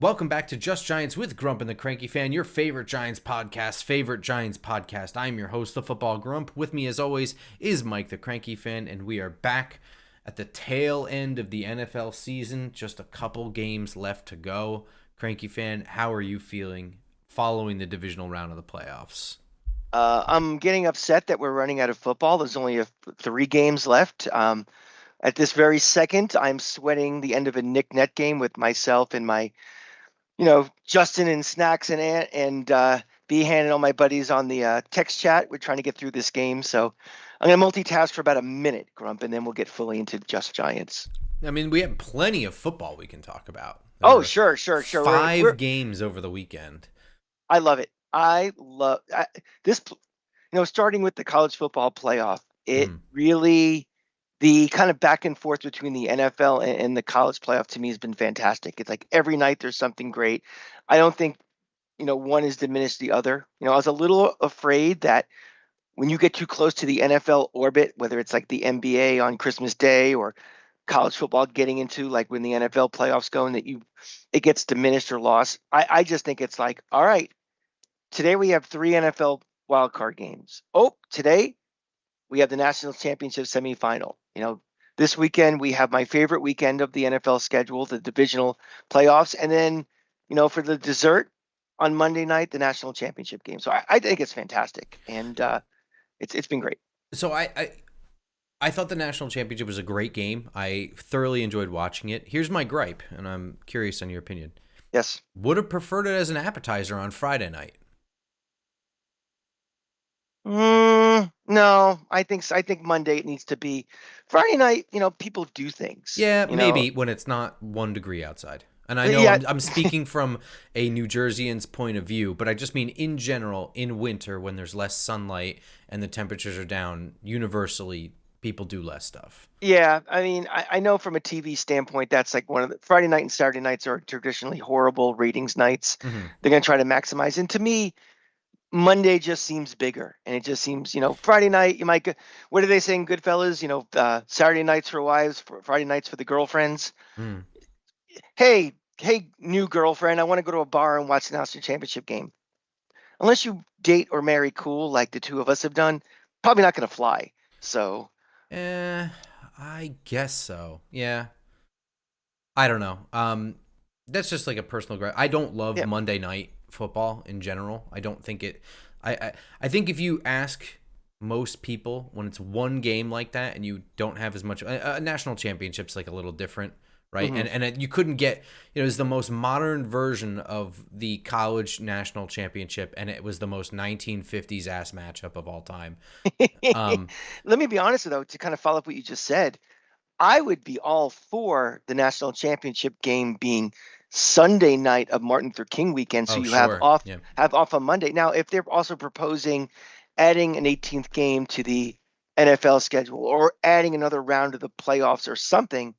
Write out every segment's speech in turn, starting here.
Welcome back to Just Giants with Grump and the Cranky Fan, your favorite Giants podcast. I'm your host, the Football Grump. With me, as always, is Mike the Cranky Fan, and we are back at the tail end of the NFL season. Just a couple games left to go. Cranky Fan, how are you feeling following the divisional round of the playoffs? I'm getting upset that we're running out of football. There's only 3 games left. At this very second, I'm sweating the end of a Nick Net game with myself and my, Justin and Snacks and Behan and all my buddies on the text chat. We're trying to get through this game. So I'm going to multitask for about a minute, Grump, and then we'll get fully into Just Giants. I mean, we have plenty of football we can talk about. Oh, sure. Five games over the weekend. I love it. I love this, starting with the college football playoff. It really, the kind of back and forth between the NFL and the college playoff to me has been fantastic. It's like every night there's something great. I don't think, one has diminished the other. I was a little afraid that when you get too close to the NFL orbit, whether it's like the NBA on Christmas Day or college football getting into like when the NFL playoffs go and it gets diminished or lost. I just think it's like, all right, today we have 3 NFL wildcard games. Oh, today we have the National Championship semifinal. This weekend we have my favorite weekend of the NFL schedule, the divisional playoffs, and then, for the dessert on Monday night, the National Championship game. So I think it's fantastic, and it's been great. So I thought the National Championship was a great game. I thoroughly enjoyed watching it. Here's my gripe, and I'm curious on your opinion. Yes. Would have preferred it as an appetizer on Friday night. No, I think Monday it needs to be. Friday night, people do things. Yeah, maybe when it's not 1 degree outside. And I know I'm speaking from a New Jerseyans point of view, but I just mean in general, in winter when there's less sunlight and the temperatures are down, universally people do less stuff. Yeah, I mean, I know from a TV standpoint, that's like one of the Friday night and Saturday nights are traditionally horrible ratings nights. Mm-hmm. They're going to try to maximize. And to me, Monday just seems bigger, and it just seems, Friday night, you might go, what are they saying, Goodfellas? Saturday nights for wives, Friday nights for the girlfriends. Mm. Hey, new girlfriend, I want to go to a bar and watch the National Championship game. Unless you date or marry cool, like the two of us have done, probably not going to fly. So, I guess so. Yeah. I don't know. That's just like a personal gripe. I don't love Monday night football in general. I don't think it. I think if you ask most people when it's one game like that and you don't have as much, a national championship's like a little different, right? Mm-hmm. And you couldn't get, it's the most modern version of the college national championship, and it was the most 1950s ass matchup of all time. Let me be honest though, to kind of follow up what you just said, I would be all for the national championship game being Sunday night of Martin Luther King weekend, so have off on Monday. Now, if they're also proposing adding an 18th game to the NFL schedule or adding another round of the playoffs or something,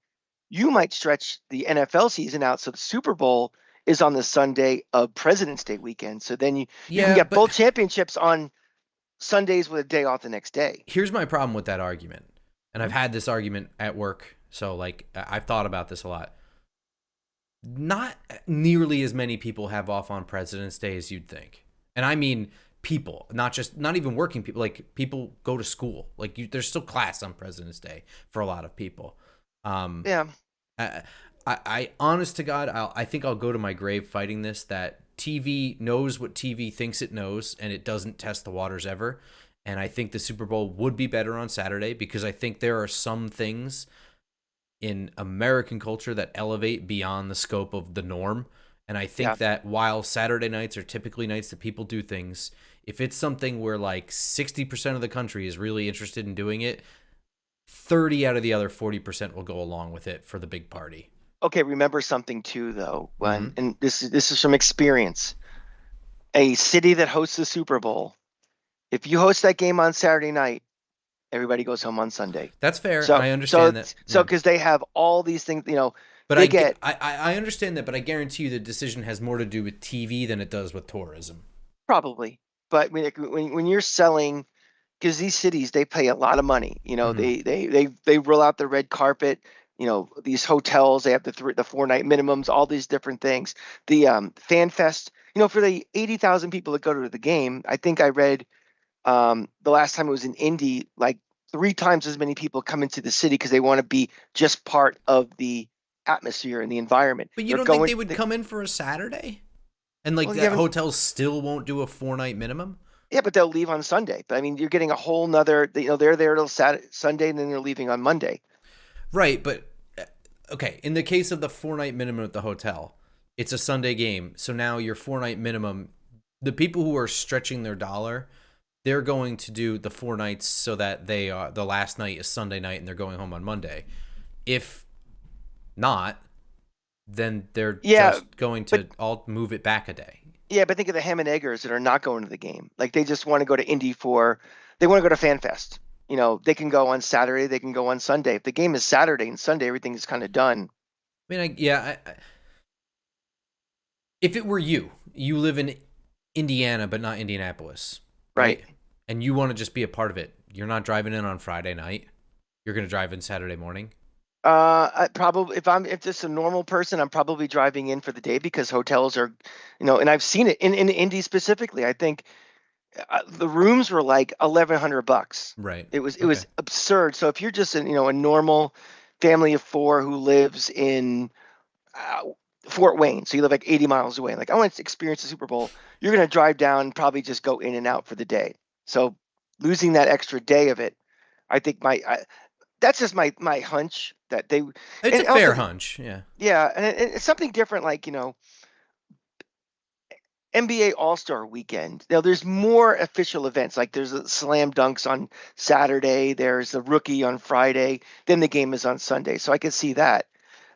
you might stretch the NFL season out so the Super Bowl is on the Sunday of President's Day weekend. So then you can get both championships on Sundays with a day off the next day. Here's my problem with that argument, and I've had this argument at work, so like I've thought about this a lot. Not nearly as many people have off on President's Day as you'd think. And I mean people, not even working people. Like people go to school. Like there's still class on President's Day for a lot of people. Yeah. I honest to God, I think I'll go to my grave fighting this, that TV knows what TV thinks it knows, and it doesn't test the waters ever. And I think the Super Bowl would be better on Saturday because I think there are some things in American culture that elevate beyond the scope of the norm. And I think that while Saturday nights are typically nights that people do things, if it's something where like 60% of the country is really interested in doing it, 30 out of the other 40% will go along with it for the big party. Okay, remember something too, though, and this is from experience. A city that hosts the Super Bowl, if you host that game on Saturday night, everybody goes home on Sunday. That's fair. I understand that. So because they have all these things, But I understand that, but I guarantee you the decision has more to do with TV than it does with tourism. Probably. But when you're selling, because these cities, they pay a lot of money. They roll out the red carpet. these hotels, they have the 4 night minimums, all these different things. The Fan Fest, for the 80,000 people that go to the game, I think I read the last time it was in Indy, like 3 times as many people come into the city because they want to be just part of the atmosphere and the environment. But you They're don't think going, they would come in for a Saturday? And like well, you that haven't, hotel still won't do a 4 night minimum? yeah, but they'll leave on Sunday. But I mean, you're getting a whole nother, they're there till Sunday and then they're leaving on Monday. Right, but okay, in the case of the 4 night minimum at the hotel, it's a Sunday game. So now your 4 night minimum, the people who are stretching their dollar, they're going to do the 4 nights so that they are the last night is Sunday night and they're going home on Monday. If not, then they're Yeah, just going but to all move it back a day. yeah, but think of the ham and eggers that are not going to the game. Like they just want to go to Indy they want to go to Fan Fest. They can go on Saturday, they can go on Sunday. If the game is Saturday and Sunday, everything is kind of done. I mean, if it were you live in Indiana but not Indianapolis, right? Right. And you want to just be a part of it. You're not driving in on Friday night. You're going to drive in Saturday morning. I probably if just a normal person, I'm probably driving in for the day because hotels are, and I've seen it in Indy specifically. I think the rooms were like $1,100. Right. It was Okay. absurd. So if you're just a normal family of 4 who lives in uh, Fort Wayne, so you live like 80 miles away, like I want to experience the Super Bowl, you're gonna drive down and probably just go in and out for the day. So losing that extra day of it, I think that's just my hunch that they It's a and fair also hunch. Yeah. yeah, and it's something different like NBA All-Star Weekend. Now there's more official events. Like there's a slam dunks on Saturday, there's a rookie on Friday, then the game is on Sunday. So I can see that.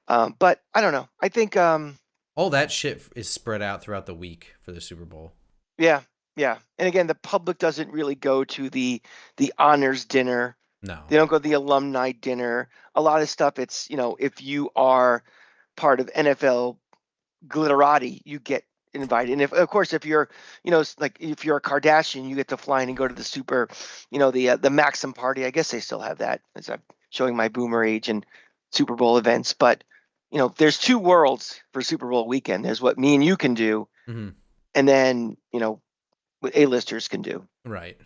But I don't know. I think All that shit is spread out throughout the week for the Super Bowl. yeah, yeah. And again, the public doesn't really go to the honors dinner. No. They don't go to the alumni dinner. A lot of stuff it's, if you are part of NFL glitterati, you get invited. And if, of course, if you're, like if you're a Kardashian, you get to fly in and go to the super, the Maxim party. I guess they still have that, as I'm showing my boomer age and Super Bowl events. But there's 2 worlds for Super Bowl weekend. There's what me and you can do, Hmm. and then what A-listers can do. Right.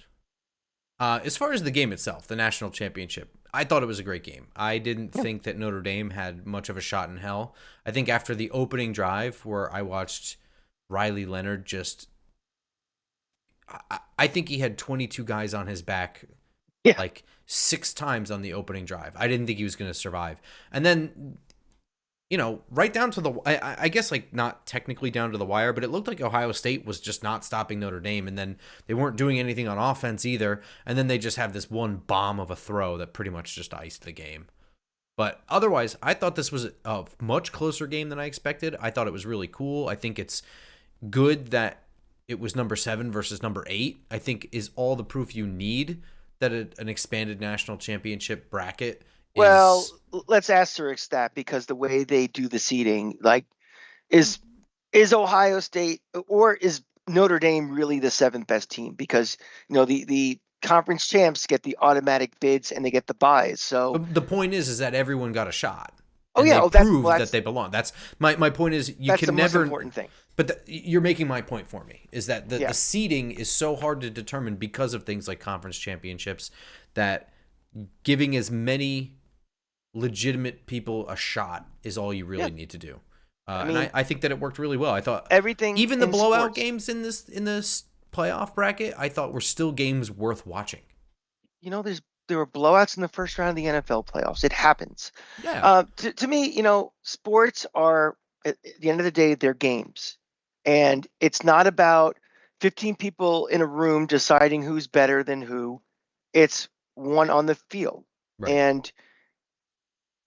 As far as the game itself, the national championship, I thought it was a great game. I didn't Yeah. think that Notre Dame had much of a shot in hell. I think after the opening drive, where I watched Riley Leonard I think he had 22 guys on his back Yeah. like 6 times on the opening drive. I didn't think he was going to survive. And then, right down to I guess like not technically down to the wire, but it looked like Ohio State was just not stopping Notre Dame. And then they weren't doing anything on offense either. And then they just have this one bomb of a throw that pretty much just iced the game. But otherwise, I thought this was a much closer game than I expected. I thought it was really cool. I think it's good that it was number 7 versus number 8. I think is all the proof you need that an expanded national championship bracket Well, is. let's asterisk that because the way they do the seeding, like, is Ohio State or is Notre Dame really the 7th best team? Because the conference champs get the automatic bids and they get the buys. So, But the point is that everyone got a shot, oh and yeah, they that's proved that they belong. That's my point. Is you that's the can most never. important thing. But you're making my point for me. Is that the Yeah, seeding is so hard to determine because of things like conference championships that giving as many legitimate people a shot is all you yeah. really need to do. I And mean, I think that it worked really well. I thought everything even the in blowout sports. games in this playoff bracket, I thought were still games worth watching. There were blowouts in the first round of the NFL playoffs. It happens. Yeah. To me, sports are at the end of the day, they're games, and it's not about 15 people in a room deciding who's better than who. It's one on the field, Right. and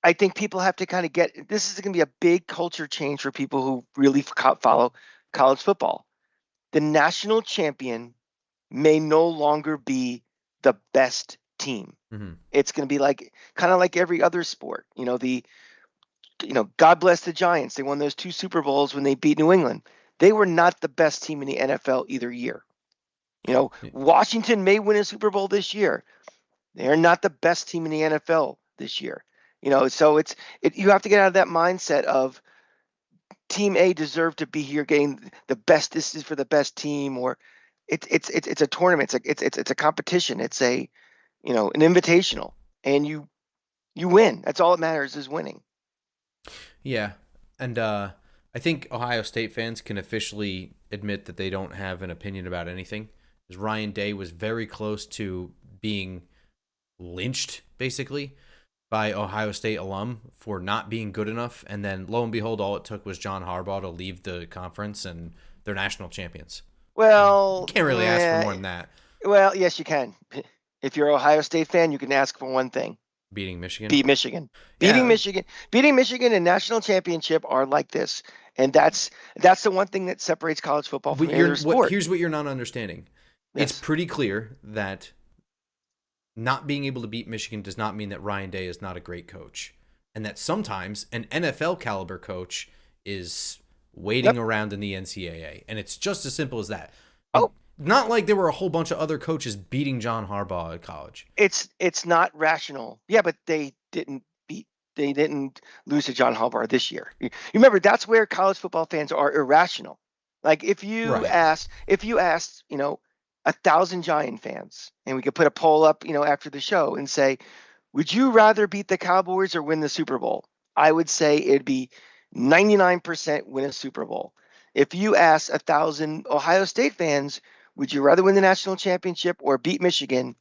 I think people have to kind of get this is going to be a big culture change for people who really follow college football. The national champion may no longer be the best team. Hmm. It's going to be like kind of like every other sport. God bless the Giants. They won those 2 Super Bowls when they beat New England. They were not the best team in the NFL either year. Washington may win a Super Bowl this year. They're not the best team in the NFL this year. So you have to get out of that mindset of team A deserved to be here getting the best. This is for the best team, or it's a tournament. It's a competition. It's an invitational, and you win. That's all that matters is winning. Yeah, and I think Ohio State fans can officially admit that they don't have an opinion about anything. Because Ryan Day was very close to being lynched, basically, by Ohio State alum for not being good enough, and then lo and behold, all it took was John Harbaugh to leave the conference, and they're national champions. You Well, can't really ask for more than that. well, yes, you can. If you're an Ohio State fan, you can ask for one thing: Beating Michigan. beat Michigan. Beating Yeah, Michigan, beating Michigan in national championship are like this, and that's the one thing that separates college football but from any other sport. here's what you're not understanding. It's Yes. pretty clear that not being able to beat Michigan does not mean that Ryan Day is not a great coach, and that sometimes an NFL caliber coach is waiting Yep. around in the NCAA, and it's just as simple as that. Oh, Not like there were a whole bunch of other coaches beating John Harbaugh at college. it's not rational. Yeah, but they didn't lose to John Harbaugh this year. You remember that's where college football fans are irrational. Like Right. if you asked, 1,000 Giant fans, and we could put a poll up, after the show and say, would you rather beat the Cowboys or win the Super Bowl? I would say it'd be 99% win a Super Bowl. If you ask 1,000 Ohio State fans, would you rather win the national championship or beat Michigan?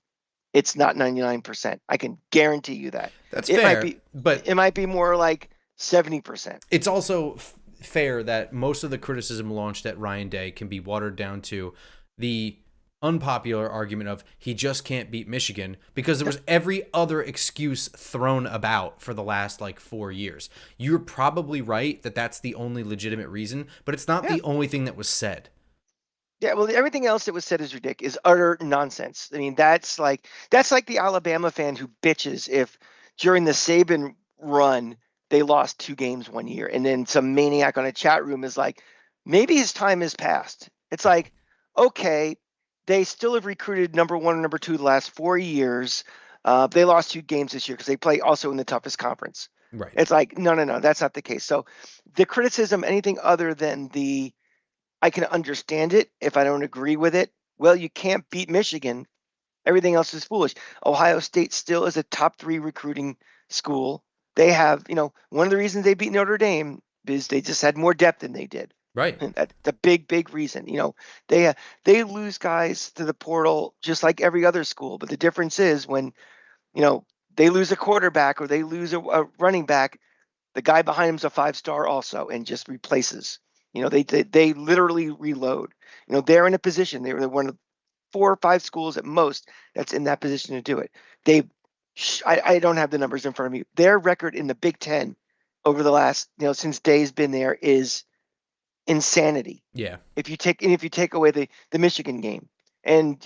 It's not 99%. I can guarantee you that. That's It might fair, be but it might be more like 70%. it's also fair that most of the criticism launched at Ryan Day can be watered down to the unpopular argument of he just can't beat Michigan because there was every other excuse thrown about for the last like 4 years. You're probably right that that's the only legitimate reason, but it's not Yeah. the only thing that was said. Yeah, well, everything else that was said is ridiculous, is utter nonsense. I mean, that's like the Alabama fan who bitches if during the Saban run they lost 2 games one year, and then some maniac on a chat room is like, maybe his time has passed. It's like, okay, they still have recruited number one and number two the last 4 years. They lost 2 games this year because they play also in the toughest conference. Right. It's like, no, no, no, that's not the case. So the criticism, anything other than I can understand it if I don't agree with it. Well, you can't beat Michigan. Everything else is foolish. Ohio State still is a top 3 recruiting school. They have, one of the reasons they beat Notre Dame is they just had more depth than they did. Right. And that's a big, big reason. They lose guys to the portal just like every other school. But the difference is when, they lose a quarterback or they lose a running back, the guy behind him's a 5-star also and just replaces. They literally reload. They're in a position. They're one of 4 or 5 schools at most that's in that position to do it. They, I don't have the numbers in front of me. Their record in the Big Ten over the last, since Day's been there is insanity. Yeah. If you take away the Michigan game, and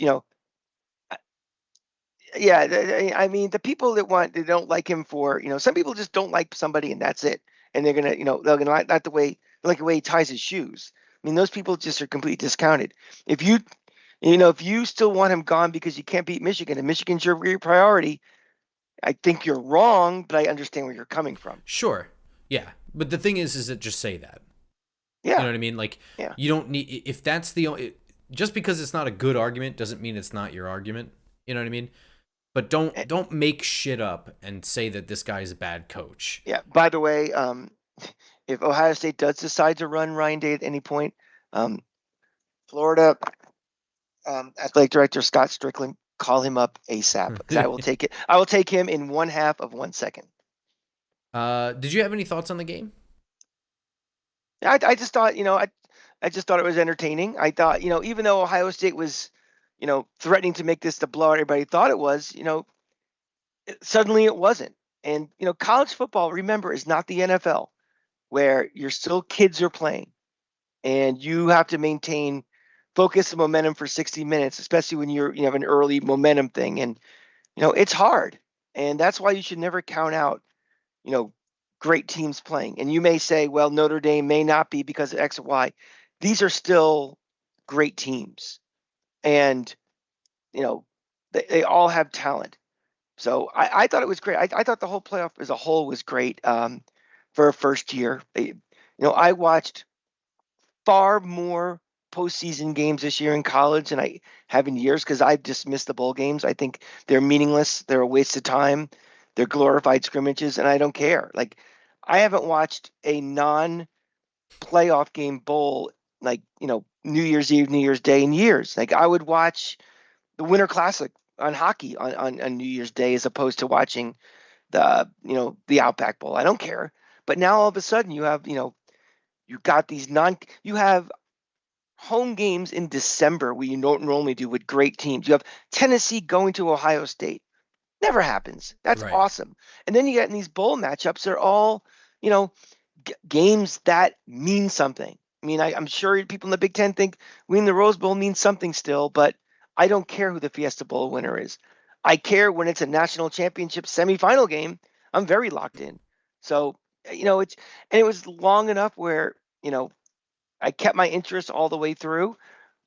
yeah, I mean, the people they don't like him for, some people just don't like somebody and that's it. And they're gonna like the way he ties his shoes. I mean, those people just are completely discounted. If if you still want him gone because you can't beat Michigan and Michigan's your priority, I think you're wrong, but I understand where you're coming from. Sure. Yeah. But the thing is that just say that. You know Yeah, what I mean? Like, yeah. you don't need, if that's the only, just because it's not a good argument doesn't mean it's not your argument. You know what I mean? But Eh, don't make shit up and say that this guy's a bad coach. yeah. By the way, if Ohio State does decide to run Ryan Day at any point, um, Florida athletic director Scott Strickland, call him up ASAP because I will take it. I will take him in 1/2 of 1 second. Did you have any thoughts on the game? I just thought, I just thought it was entertaining. I thought, even though Ohio State was, threatening to make this the blowout everybody thought it was, suddenly it wasn't. And college football, remember, is not the NFL where you're still kids are playing and you have to maintain focus and momentum for 60 minutes, especially when you have an early momentum thing. And it's hard, and that's why you should never count out you know great teams playing. And you may say, well, Notre Dame may not be because of X or Y. These are still great teams, and you know they all have talent. So I thought it was great. I thought the whole playoff as a whole was great for a first year. I watched far more postseason games this year in college than I have in years because I dismissed the bowl games. I think they're meaningless. They're a waste of time. They're glorified scrimmages, and I don't care. Like, I haven't watched a non-playoff game bowl like New Year's Eve, New Year's Day in years. Like, I would watch the Winter Classic on hockey on New Year's Day as opposed to watching the Outback Bowl. I don't care. But now all of a sudden you got these you have home games in December where you don't normally do with great teams. You have Tennessee going to Ohio State. Never happens. That's Right. awesome. And then you get in these bowl matchups. They're all, you know, games that mean something. I mean, I'm sure people in the Big Ten think winning the Rose Bowl means something still, but I don't care who the Fiesta Bowl winner is. I care when it's a national championship semifinal game. I'm very locked in. So, it was long enough where, I kept my interest all the way through.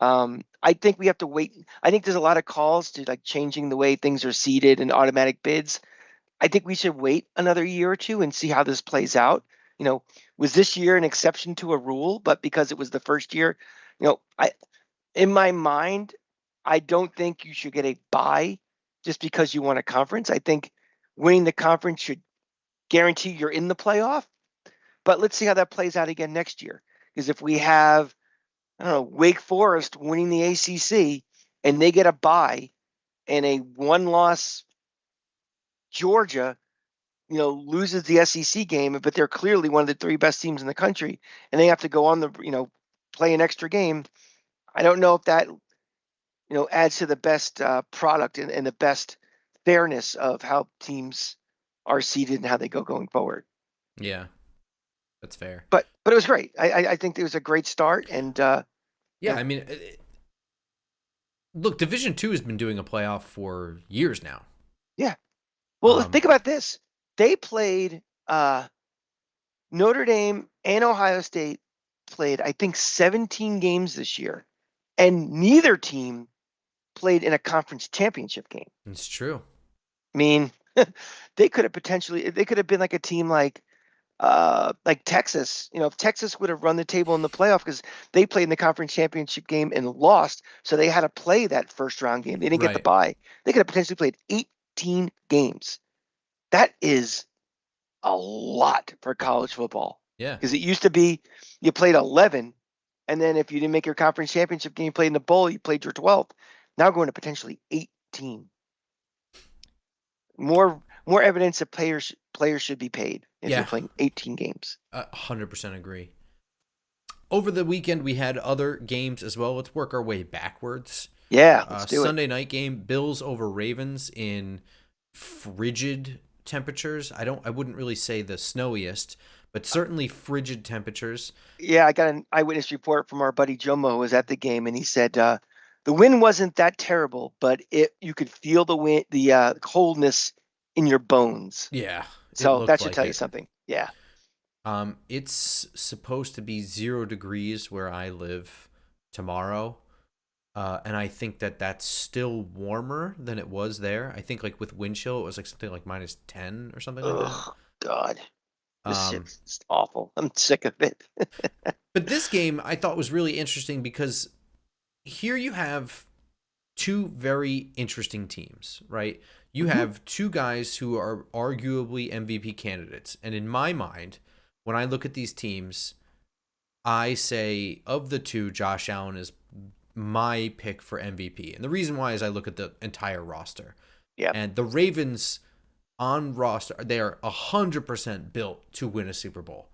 I think we have to wait. I think there's a lot of calls to like changing the way things are seeded and automatic bids. I think we should wait another year or two and see how this plays out. Was this year an exception to a rule? But because it was the first year, in my mind, I don't think you should get a bye just because you won a conference. I think winning the conference should guarantee you're in the playoff. But let's see how that plays out again next year. Because if we have, I don't know, Wake Forest winning the ACC and they get a bye and a one-loss Georgia, loses the SEC game, but they're clearly one of the three best teams in the country, and they have to go on play an extra game. I don't know if that, adds to the best product and the best fairness of how teams are seeded and how they go going forward. Yeah, that's fair. But it was great. I think it was a great start, and Yeah, I mean, look, Division Two has been doing a playoff for years now. yeah. Well, think about this. They played Notre Dame and Ohio State played, I think, 17 games this year, and neither team played in a conference championship game. It's true. I mean, they could have been like a team like Texas. If Texas would have run the table in the playoff because they played in the conference championship game and lost, so they had to play that first round game. They didn't get the bye. They could have potentially played 18 games. That is a lot for college football. Yeah. Because it used to be you played 11, and then if you didn't make your conference championship game, you played in the bowl, you played your 12th. Now going to potentially 18. More evidence that players should be paid if you're playing 18 games. 100% agree. Over the weekend, we had other games as well. Let's work our way backwards. Yeah, let's do Sunday night game, Bills over Ravens in frigid temperatures. I wouldn't really say the snowiest, but certainly frigid temperatures. Yeah, I got an eyewitness report from our buddy Jomo who was at the game, and he said the wind wasn't that terrible, but you could feel the wind, the coldness in your bones. Yeah. So that should tell you something. Yeah. It's supposed to be 0 degrees where I live tomorrow. And I think that's still warmer than it was there. I think like with wind chill, it was like something like -10 or something like that. Oh, God. This shit's awful. I'm sick of it. But this game I thought was really interesting because here you have two very interesting teams, right? You have two guys who are arguably MVP candidates. And in my mind, when I look at these teams, I say of the two, Josh Allen is my pick for MVP. And the reason why is I look at the entire roster. Yeah. And the Ravens on roster, they are 100% built to win a Super Bowl.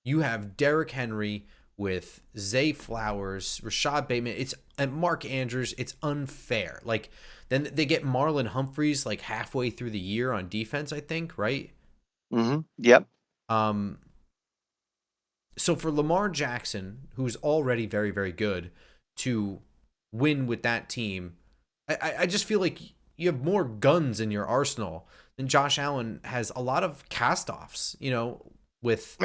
You have Derrick Henry with Zay Flowers, Rashad Bateman, and Mark Andrews. It's unfair. Like, then they get Marlon Humphreys like halfway through the year on defense, I think, right? Mm-hmm. Yep. So for Lamar Jackson, who's already very, very good, to win with that team, I just feel like you have more guns in your arsenal than Josh Allen has. A lot of cast-offs, with,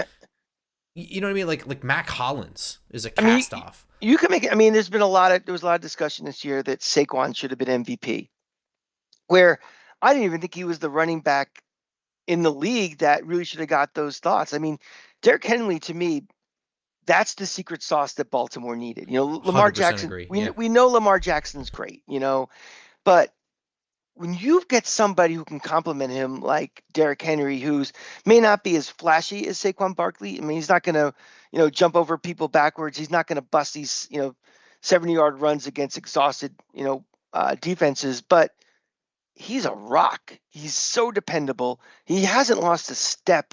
you know what I mean? Like Mac Hollins is a cast-off. You can make it. I mean, there was a lot of discussion this year that Saquon should have been MVP. Where I didn't even think he was the running back in the league that really should have got those thoughts. I mean, Derrick Henry to me, that's the secret sauce that Baltimore needed. Lamar 100% Jackson, agree. we Yeah. we know Lamar Jackson's great, but when you get somebody who can complement him like Derrick Henry, who's may not be as flashy as Saquon Barkley. I mean, he's not going to, jump over people backwards. He's not going to bust these, 70-yard runs against exhausted, defenses. But he's a rock. He's so dependable. He hasn't lost a step.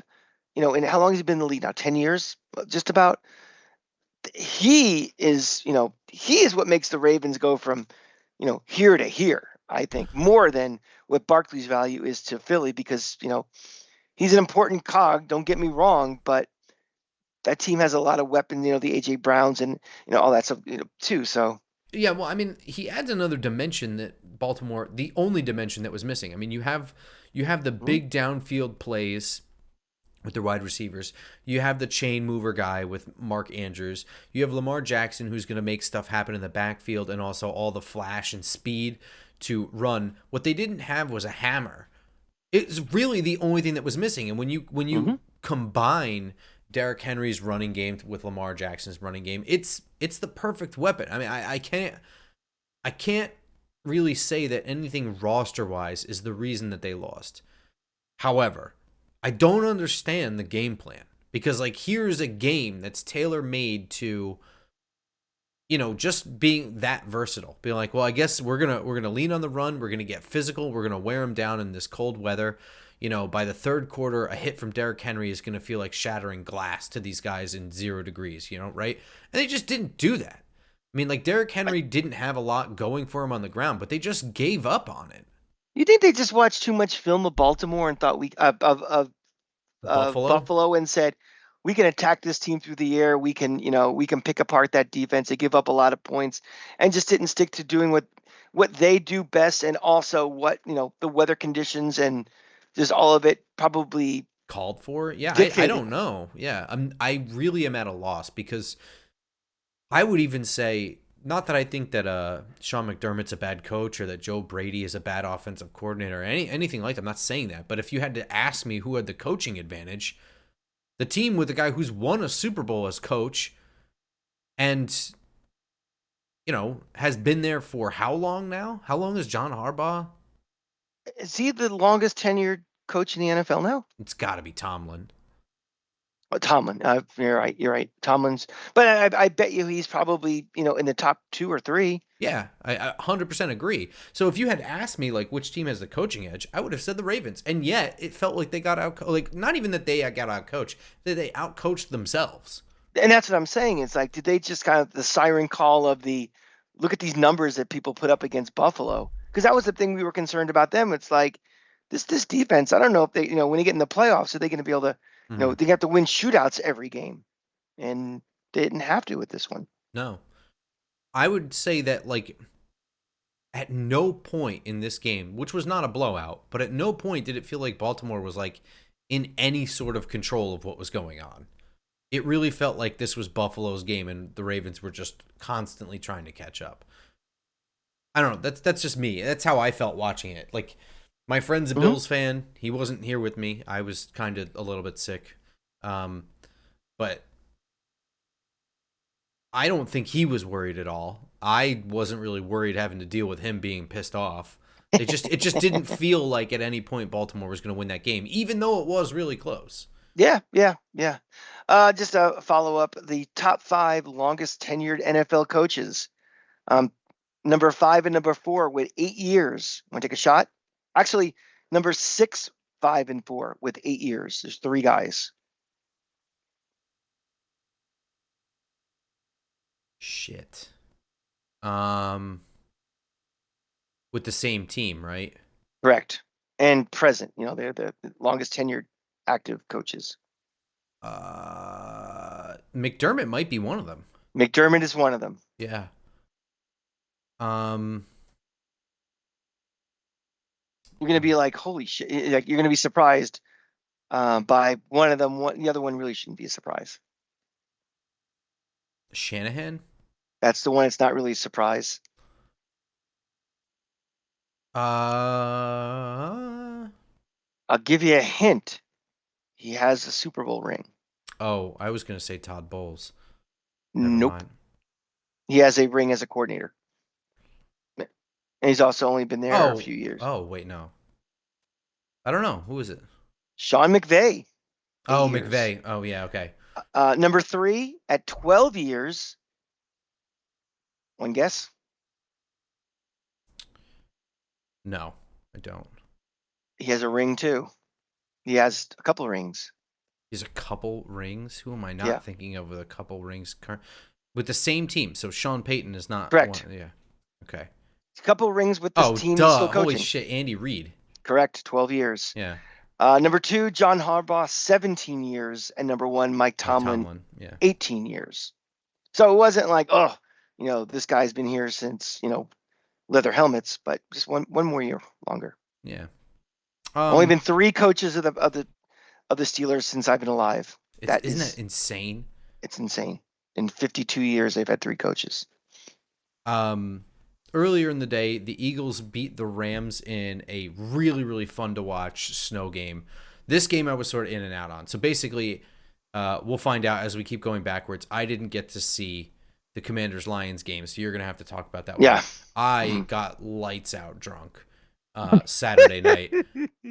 In how long has he been in the league now? 10 years, just about. He is what makes the Ravens go from, here to here. I think more than what Barkley's value is to Philly because he's an important cog. Don't get me wrong, but that team has a lot of weapons. The AJ Browns and all that stuff too. So Yeah, well, I mean, he adds another dimension that Baltimore, the only dimension that was missing. I mean, you have the big downfield plays with the wide receivers. You have the chain mover guy with Mark Andrews. You have Lamar Jackson who's going to make stuff happen in the backfield and also all the flash and speed to run. What they didn't have was a hammer. It's really the only thing that was missing. And when you combine Derrick Henry's running game with Lamar Jackson's running game, it's the perfect weapon. I mean, I can't really say that anything roster wise is the reason that they lost. However, I don't understand the game plan because like here's a game that's tailor made to just being that versatile. Being like, well, I guess we're gonna lean on the run. We're gonna get physical. We're gonna wear them down in this cold weather. By the third quarter, a hit from Derrick Henry is gonna feel like shattering glass to these guys in 0 degrees. Right? And they just didn't do that. I mean, like Derrick Henry didn't have a lot going for him on the ground, but they just gave up on it. you think they just watched too much film of Baltimore and thought we of Buffalo. Buffalo and said we can attack this team through the air. We can pick apart that defense. They give up a lot of points and just didn't stick to doing what they do best and also what the weather conditions and just all of it probably Called for. Yeah, I dictated. don't know. Yeah, I really am at a loss because I would even say not that I think that Sean McDermott's a bad coach or that Joe Brady is a bad offensive coordinator or anything like that. I'm not saying that, but if you had to ask me who had the coaching advantage, the team with the guy who's won a Super Bowl as coach and has been there for how long now? How long is John Harbaugh? Is he the longest tenured coach in the NFL now? It's got to be Tomlin. Tomlin. You're right. You're right. Tomlin's, but I bet you he's probably in the top two or three. Yeah, I 100% agree. So if you had asked me like which team has the coaching edge, I would have said the Ravens. And yet it felt like they got out like not even that they got out coached, that they outcoached themselves. And that's what I'm saying. It's like, did they just kind of the siren call of the look at these numbers that people put up against Buffalo? Because that was the thing we were concerned about them. It's like this defense. I don't know if they, when they get in the playoffs, are they going to be able to, Mhm. they have to win shootouts every game, and they didn't have to with this one. No. I would say that like at no point in this game, which was not a blowout, but at no point did it feel like Baltimore was like in any sort of control of what was going on. It really felt like this was Buffalo's game and the Ravens were just constantly trying to catch up. I don't know. That's just me. That's how I felt watching it. Like my friend's a Mm-hmm. Bills fan. He wasn't here with me. I was kind of a little bit sick. Um, but I don't think he was worried at all. I wasn't really worried having to deal with him being pissed off. It just didn't feel like at any point Baltimore was going to win that game, even though it was really close. Yeah, yeah, yeah. Just a follow up. The top five longest tenured NFL coaches. Um, number 5 and number 4 with 8 years. Want to take a shot? Actually, number 6, 5, and 4 with 8 years. There's three guys. Shit. Um, with the same team, right? Correct. And present. They're the longest tenured active coaches. McDermott might be one of them. McDermott is one of them. Yeah. Um, You're going to be like, holy shit. Like, you're going to be surprised by one of them. The other one really shouldn't be a surprise. Shanahan. That's the one. It's not really a surprise. Uh I'll give you a hint. He has a Super Bowl ring. oh, I was gonna say Todd Bowles. Never Nope. mind. He has a ring as a coordinator. And he's also only been there a Oh, few years. oh, wait, no. I don't know. Who is it? Sean McVay, Oh, 8 years. McVay. Oh, yeah, okay. Number three, at 12 years, one guess. No, I don't. He has a ring too. He has a couple of rings. He's a couple rings. Who am I Yeah, not thinking of with a couple rings with the same team? So Sean Payton is not one. correct. Yeah. Okay. A couple of rings with this Oh, team he's still duh. Holy coaching. shit. Andy Reid. Correct, 12 years. Yeah. Number two, John Harbaugh, 17 years. And number one, Mike Mike Tomlin, Tomlin. Yeah. 18 years. So it wasn't like, oh, this guy's been here since, leather helmets, but just one more year longer. Yeah. Only been three coaches of the Steelers since I've been alive. Isn't that insane? It's insane. In 52 years, they've had three coaches. Earlier in the day, the Eagles beat the Rams in a really, really fun to watch snow game. This game I was sort of in and out on. So basically, we'll find out as we keep going backwards. I didn't get to see the Commanders-Lions game, so you're going to have to talk about that one. Yeah. I got lights out drunk Saturday night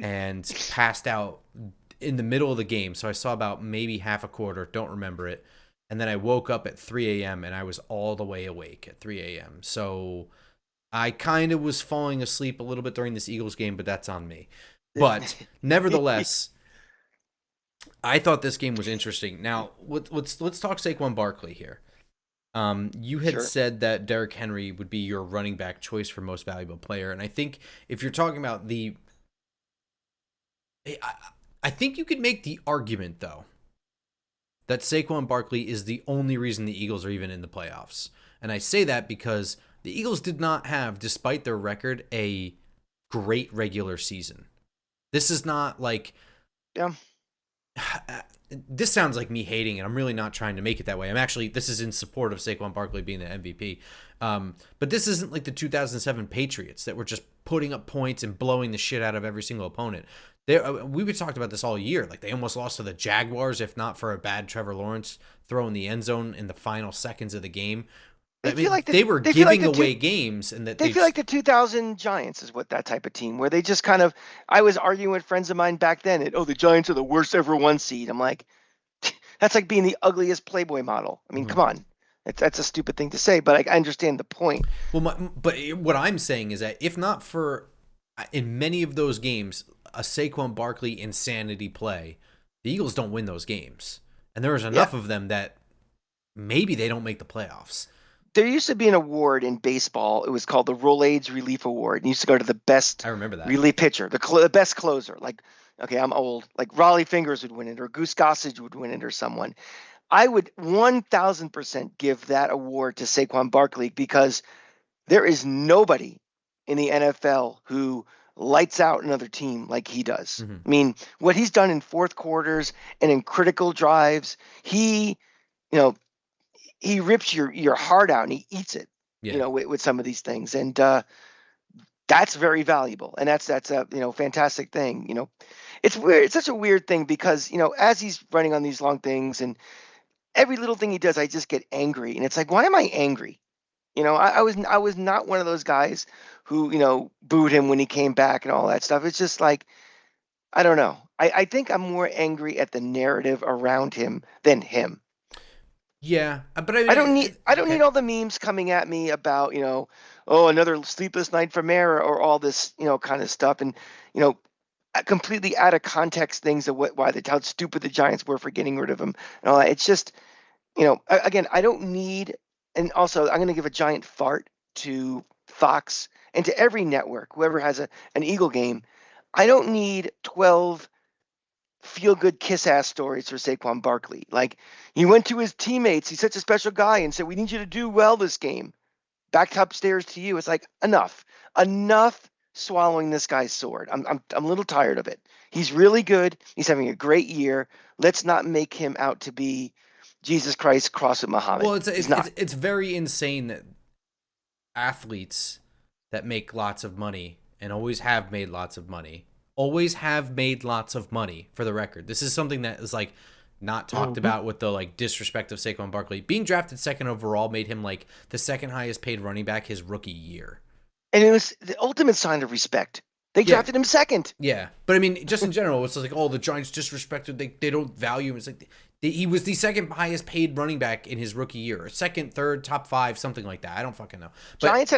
and passed out in the middle of the game. So I saw about maybe half a quarter, don't remember it. And then I woke up at 3 a.m. and I was all the way awake at 3 a.m. So I kind of was falling asleep a little bit during this Eagles game, but that's on me. But nevertheless, I thought this game was interesting. Now, let's talk Saquon Barkley here. You had Sure. said that Derrick Henry would be your running back choice for most valuable player, and I think if you're talking about I think you could make the argument though that Saquon Barkley is the only reason the Eagles are even in the playoffs, and I say that because the Eagles did not have, despite their record, a great regular season. This is not like Yeah. this sounds like me hating it. I'm really not trying to make it that way. This is in support of Saquon Barkley being the MVP. But this isn't like the 2007 Patriots that were just putting up points and blowing the shit out of every single opponent. We talked about this all year. Like they almost lost to the Jaguars, if not for a bad Trevor Lawrence throw in the end zone in the final seconds of the game. They were giving away games, and they feel like the 2000 Giants is what that type of team where they just kind of. I was arguing with friends of mine back then. The Giants are the worst ever one seed. I'm like, that's like being the ugliest Playboy model. I mean, come on, that's a stupid thing to say, but I understand the point. Well, but what I'm saying is that if not for in many of those games a Saquon Barkley insanity play, the Eagles don't win those games, and there's enough of them that maybe they don't make the playoffs. There used to be an award in baseball. It was called the Rolaids Relief Award. And used to go to the best I remember that. relief pitcher, the best closer. Like, okay, I'm old. Like Raleigh Fingers would win it, or Goose Gossage would win it, or someone. I would 1,000% give that award to Saquon Barkley because there is nobody in the NFL who lights out another team like he does. I mean, what he's done in fourth quarters and in critical drives, he rips your heart out and he eats it, with some of these things. And that's very valuable. And that's a, fantastic thing. It's weird. It's such a weird thing because, as he's running on these long things and every little thing he does, I just get angry. And it's like, why am I angry? I was not one of those guys who, booed him when he came back and all that stuff. It's just like, I don't know. I think I'm more angry at the narrative around him than him. Yeah, but I mean, I don't need all the memes coming at me about, another sleepless night for Mayor or all this, kind of stuff. And, completely out of context things of how stupid the Giants were for getting rid of him and all that. It's just, again, I don't need, and also I'm going to give a giant fart to Fox and to every network, whoever has an Eagle game. I don't need 12 feel-good kiss-ass stories for Saquon Barkley. Like, he went to his teammates, he's such a special guy, and said, we need you to do well this game. Back upstairs to you. It's like, enough swallowing this guy's sword. I'm a little tired of it. He's really good. He's having a great year. Let's not make him out to be Jesus Christ cross with Muhammad. Well, it's very insane that athletes that make lots of money and always have made lots of money. Always have made lots of money, for the record. This is something that is like not talked Mhm. about with the like disrespect of Saquon Barkley. Being drafted second overall made him like the second highest paid running back his rookie year. And it was the ultimate sign of respect. They Yeah. drafted him second. Yeah, but I mean, just in general, it's like, oh, the Giants disrespected. They don't value him. It's like he was the second highest paid running back in his rookie year, second, third, top five, something like that. I don't fucking know. But Giants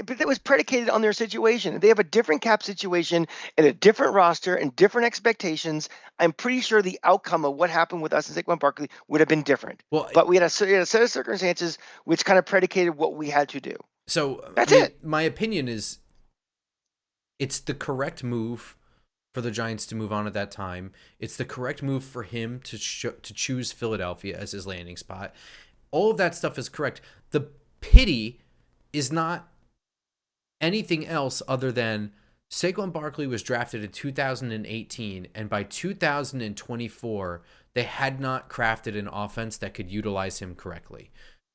but that was predicated on their situation. They have a different cap situation and a different roster and different expectations. I'm pretty sure the outcome of what happened with us and Saquon Barkley would have been different. well, But we had a set of circumstances which kind of predicated what we had to do. so I That's mean, it. my opinion is it's the correct move for the Giants to move on at that time. It's the correct move for him to choose Philadelphia as his landing spot. All of that stuff is correct. The pity is not anything else other than Saquon Barkley was drafted in 2018, and by 2024, they had not crafted an offense that could utilize him correctly.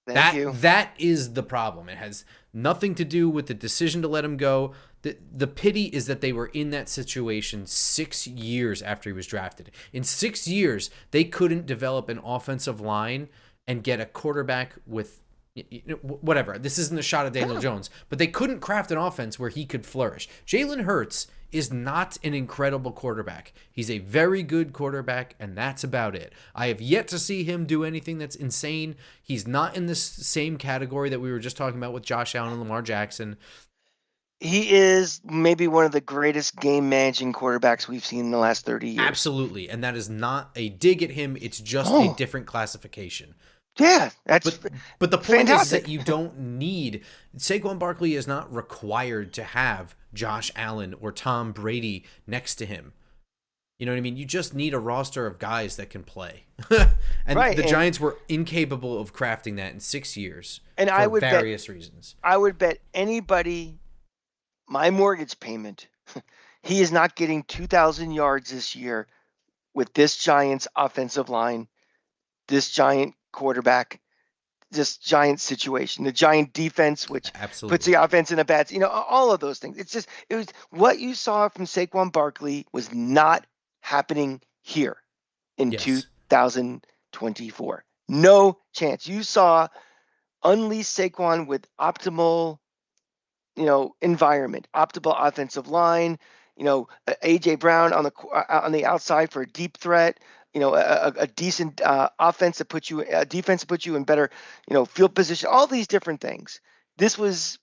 Thank That you. that is the problem. It has nothing to do with the decision to let him go. The pity is that they were in that situation 6 years after he was drafted. In 6 years, they couldn't develop an offensive line and get a quarterback with whatever. This isn't a shot at Daniel Jones, but they couldn't craft an offense where he could flourish. Jalen Hurts is not an incredible quarterback. He's a very good quarterback, and that's about it. I have yet to see him do anything that's insane. He's not in this same category that we were just talking about with Josh Allen and Lamar Jackson. He is maybe one of the greatest game managing quarterbacks we've seen in the last 30 years. Absolutely, and that is not a dig at him. It's just a different classification. Yeah, that's but the point is fantastic. that you don't need Saquon Barkley is not required to have Josh Allen or Tom Brady next to him. You know what I mean? You just need a roster of guys that can play. And Right, the and- Giants were incapable of crafting that in 6 years And for I would various reasons. I would bet anybody my mortgage payment, he is not getting 2,000 yards this year with this Giants offensive line, this Giant quarterback, this Giant situation, the Giant defense, which Absolutely. puts the offense in a bad, all of those things. It was what you saw from Saquon Barkley was not happening here in Yes. 2024. No chance. You saw unleash Saquon with optimal environment, optimal offensive line, AJ Brown on the outside for a deep threat, a decent defense that puts you in better, field position, all these different things. This was,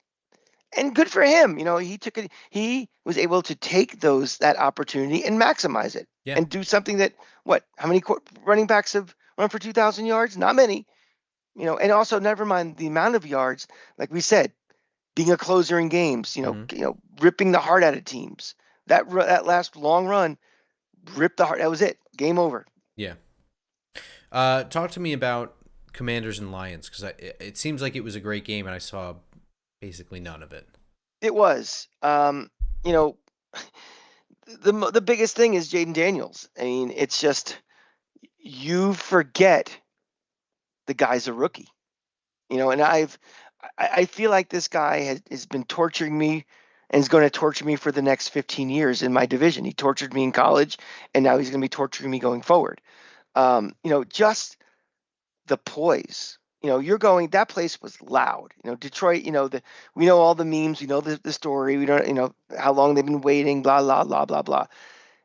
and good for him. He was able to take that opportunity and maximize it and do something that, how many running backs have run for 2,000 yards? Not many, and also never mind the amount of yards, like we said, being a closer in games, ripping the heart out of teams. That last long run, ripped the heart. That was it. Game over. Yeah. Talk to me about Commanders and Lions, because it seems like it was a great game, and I saw basically none of it. It was. The biggest thing is Jaden Daniels. I mean, it's just you forget the guy's a rookie. And I feel like this guy has been torturing me and is going to torture me for the next 15 years in my division. He tortured me in college, and now he's going to be torturing me going forward. Just the poise. That place was loud. Detroit, we know all the memes, we know the story, we don't, how long they've been waiting, blah, blah, blah, blah, blah.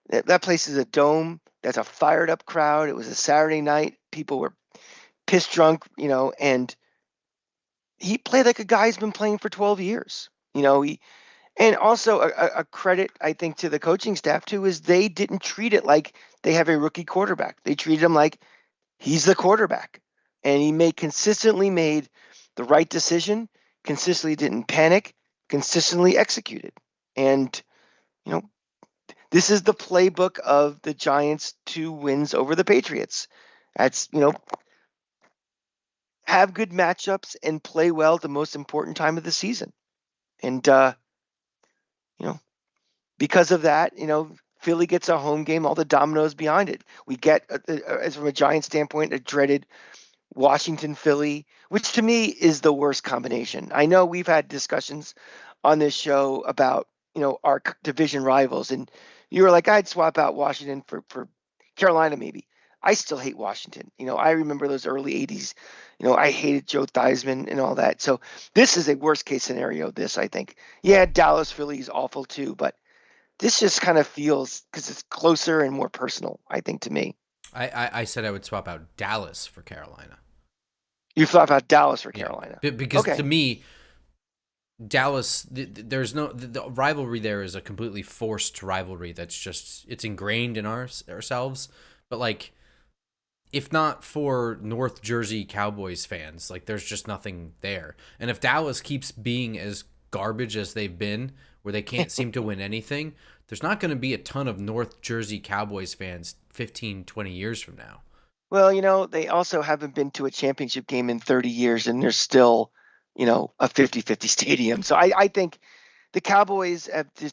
That place is a dome. That's a fired up crowd. It was a Saturday night. People were piss drunk, and he played like a guy who's been playing for 12 years. And also a credit, I think, to the coaching staff too, is they didn't treat it like they have a rookie quarterback. They treated him like he's the quarterback, and he consistently made the right decision, consistently didn't panic, consistently executed. And this is the playbook of the Giants' 2 wins over the Patriots. That's have good matchups and play well at the most important time of the season. And, because of that, Philly gets a home game, all the dominoes behind it. We get, as from a Giant standpoint, a dreaded Washington, Philly, which to me is the worst combination. I know we've had discussions on this show about our division rivals, and you were like, I'd swap out Washington for Carolina maybe. I still hate Washington. I remember those early 80s. I hated Joe Theismann and all that. So this is a worst case scenario, this, I think. Yeah, Dallas, Philly is awful too, but this just kind of feels, because it's closer and more personal, I think, to me. I said I would swap out Dallas for Carolina. You thought about Dallas for Yeah, Carolina. because to Okay. me, Dallas, there's no the rivalry there is a completely forced rivalry that's just it's ingrained in ourselves. But like, if not for North Jersey Cowboys fans, like there's just nothing there. And if Dallas keeps being as garbage as they've been, where they can't seem to win anything, there's not going to be a ton of North Jersey Cowboys fans 15, 20 years from now. Well, they also haven't been to a championship game in 30 years, and they're still, a 50-50 stadium. So I think the Cowboys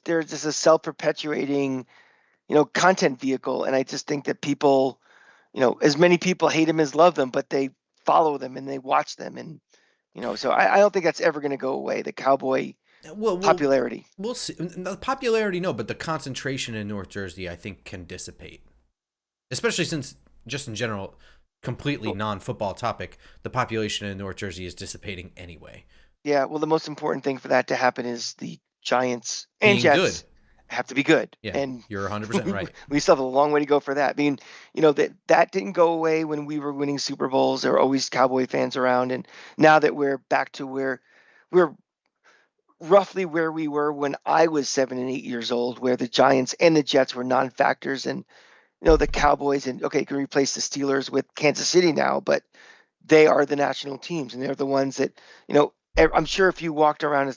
they're just a self-perpetuating, content vehicle, and I just think that people, as many people hate them as love them, but they follow them and they watch them, and so I don't think that's ever going to go away. The Cowboy Well, popularity. we'll see. The popularity, no, but the concentration in North Jersey, I think, can dissipate, especially since, just in general, completely non-football topic, the population in North Jersey is dissipating anyway. Yeah, well, the most important thing for that to happen is the Giants and Being good. Jets have to be good, Yeah, and you're 100% right. we still have a long way to go for that. I mean, that didn't go away when we were winning Super Bowls. There were always Cowboy fans around, and now that we're back to where we're roughly where we were when I was 7 and 8 years old, where the Giants and the Jets were non-factors, and the Cowboys, and okay, you can replace the Steelers with Kansas City now, but they are the national teams, and they're the ones that I'm sure if you walked around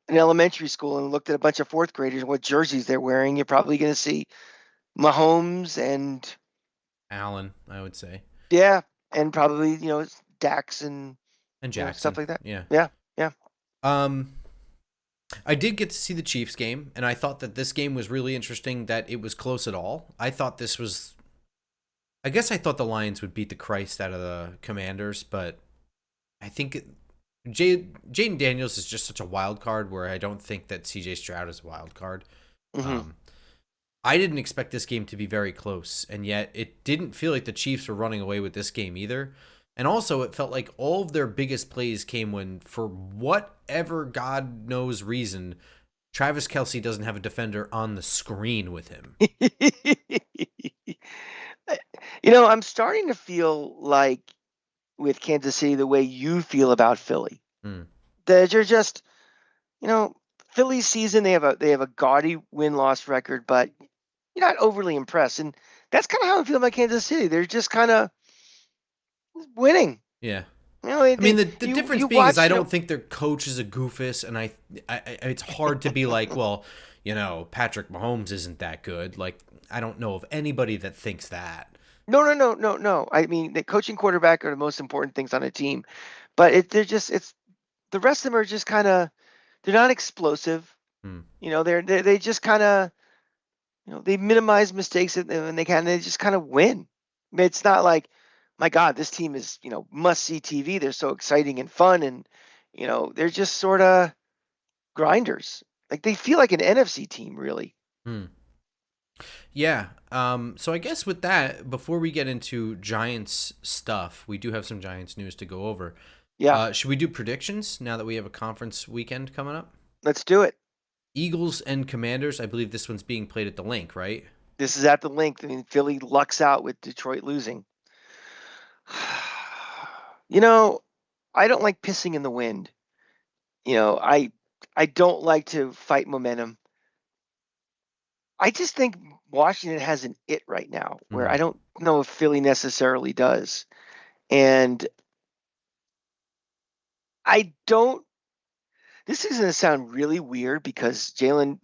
an elementary school and looked at a bunch of fourth graders and what jerseys they're wearing, you're probably going to see Mahomes and Allen, I would say. yeah, and probably Dax and And stuff Jackson. like that. Yeah. Yeah, yeah. Um, I did get to see the Chiefs game, and I thought that this game was really interesting, that it was close at all. I guess I thought the Lions would beat the Christ out of the Commanders, but I think Jaden Daniels is just such a wild card where I don't think that CJ Stroud is a wild card. Hmm. Um, I didn't expect this game to be very close, and yet it didn't feel like the Chiefs were running away with this game either. And also, it felt like all of their biggest plays came when, for whatever God knows reason, Travis Kelce doesn't have a defender on the screen with him. I'm starting to feel like with Kansas City the way you feel about Philly. Mm. That you're just, Philly's season, they have a gaudy win-loss record, but you're not overly impressed. And that's kind of how I feel about Kansas City. They're just kind of winning. Yeah. They, I mean, they the difference you being is watch, I don't think their coach is a goofus, and it's hard to be like, well, Patrick Mahomes isn't that good. Like, I don't know of anybody that thinks that. no. I mean, the coaching quarterback are the most important things on a team, but it's the rest of them are just kind of, they're not explosive. Hmm. They just kind of, they minimize mistakes and they just kind of win. I mean, it's not like, my God, this team is, must see TV. They're so exciting and fun, and they're just sort of grinders. Like they feel like an NFC team, really. Hmm. Yeah. So I guess with that, before we get into Giants stuff, we do have some Giants news to go over. Yeah, Should we do predictions now that we have a conference weekend coming up? let's do it. Eagles and Commanders. I believe this one's being played at the Link, right? This is at the link. I mean, Philly lucks out with Detroit losing. you know, I don't like pissing in the wind. I don't like to fight momentum. I just think Washington has an it right now where Mm-hmm. I don't know if Philly necessarily does. And I don't. This is going to sound really weird because Jaden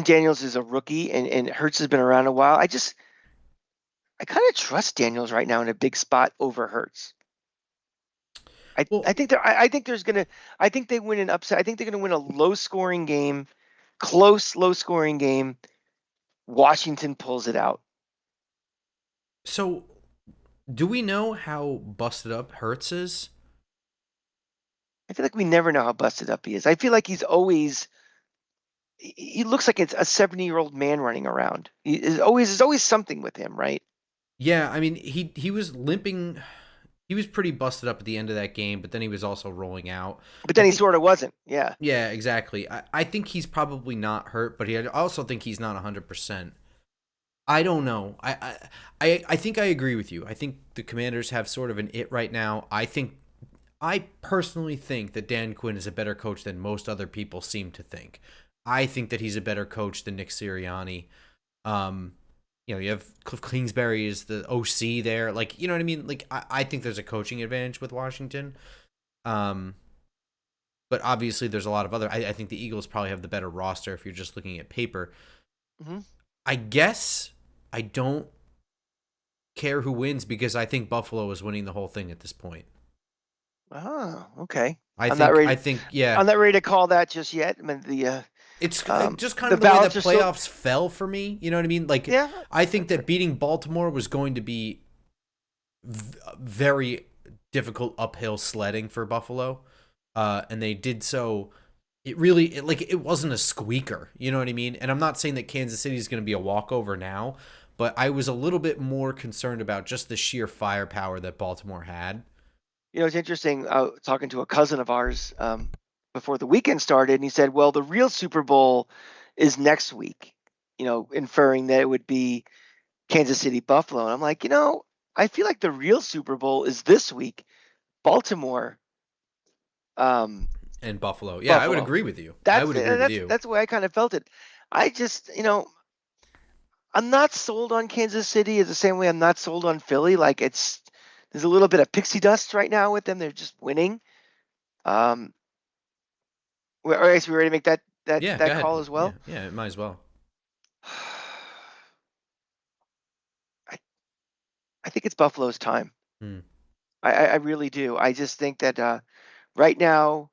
Daniels is a rookie, and Hurts has been around a while. I kind of trust Daniels right now in a big spot over Hurts. Well, I think there's gonna I think they win an upset. I think they're gonna win a low scoring game, close low scoring game. Washington pulls it out. so do we know how busted up Hurts is? I feel like we never know how busted up he is. I feel like he's always he looks like it's a 70-year-old man running around. There's always something with him, right? Yeah, I mean, he was limping. He was pretty busted up at the end of that game, but then he was also rolling out. But I then he think, sort of wasn't. Yeah. yeah, exactly. I think he's probably not hurt, but I also think he's not 100%. I don't know. I think I agree with you. I think the Commanders have sort of an it right now. I personally think that Dan Quinn is a better coach than most other people seem to think. I think that he's a better coach than Nick Sirianni. Um, you have Cliff Kingsbury is the OC there. Like, you know what I mean? Like, I think there's a coaching advantage with Washington. Um, but obviously there's a lot of other. I think the Eagles probably have the better roster if you're just looking at paper. Mm-hmm. I guess I don't care who wins because I think Buffalo is winning the whole thing at this point. Oh, okay. I I'm not ready. think yeah. I'm not ready to call that just yet. I mean, It's just kind the of the way the ballots are still. playoffs fell for me. You know what I mean? Like, Yeah. I think that beating Baltimore was going to be very difficult uphill sledding for Buffalo, and they did so. It wasn't a squeaker. You know what I mean? And I'm not saying that Kansas City is going to be a walkover now, but I was a little bit more concerned about just the sheer firepower that Baltimore had. It's interesting. Talking to a cousin of ours before the weekend started, and he said, "Well, the real Super Bowl is next week." Inferring that it would be Kansas City Buffalo, and I'm like, I feel like the real Super Bowl is this week, Baltimore. And Buffalo, yeah, I would Buffalo. agree with you. I That's would agree with you. that's the way I kind of felt it. I just, I'm not sold on Kansas City is the same way I'm not sold on Philly. Like there's a little bit of pixie dust right now with them. They're just winning. Um, all right, so we ready to make that Yeah, go ahead. call as well. Yeah, it might as well. I think it's Buffalo's time. Hmm. I really do. I just think that right now,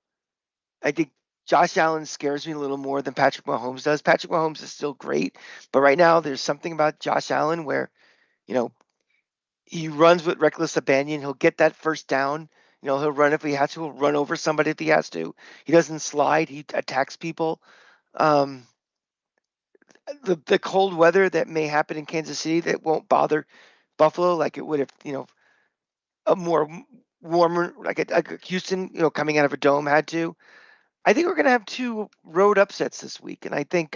I think Josh Allen scares me a little more than Patrick Mahomes does. Patrick Mahomes is still great, but right now there's something about Josh Allen where, you know, he runs with reckless abandon. He'll get that first down. He'll run if he has to. He'll run over somebody if he has to. He doesn't slide. He attacks people. Um, the cold weather that may happen in Kansas City that won't bother Buffalo like it would if a more warmer like a Houston coming out of a dome had to. I think we're going to have two road upsets this week, and I think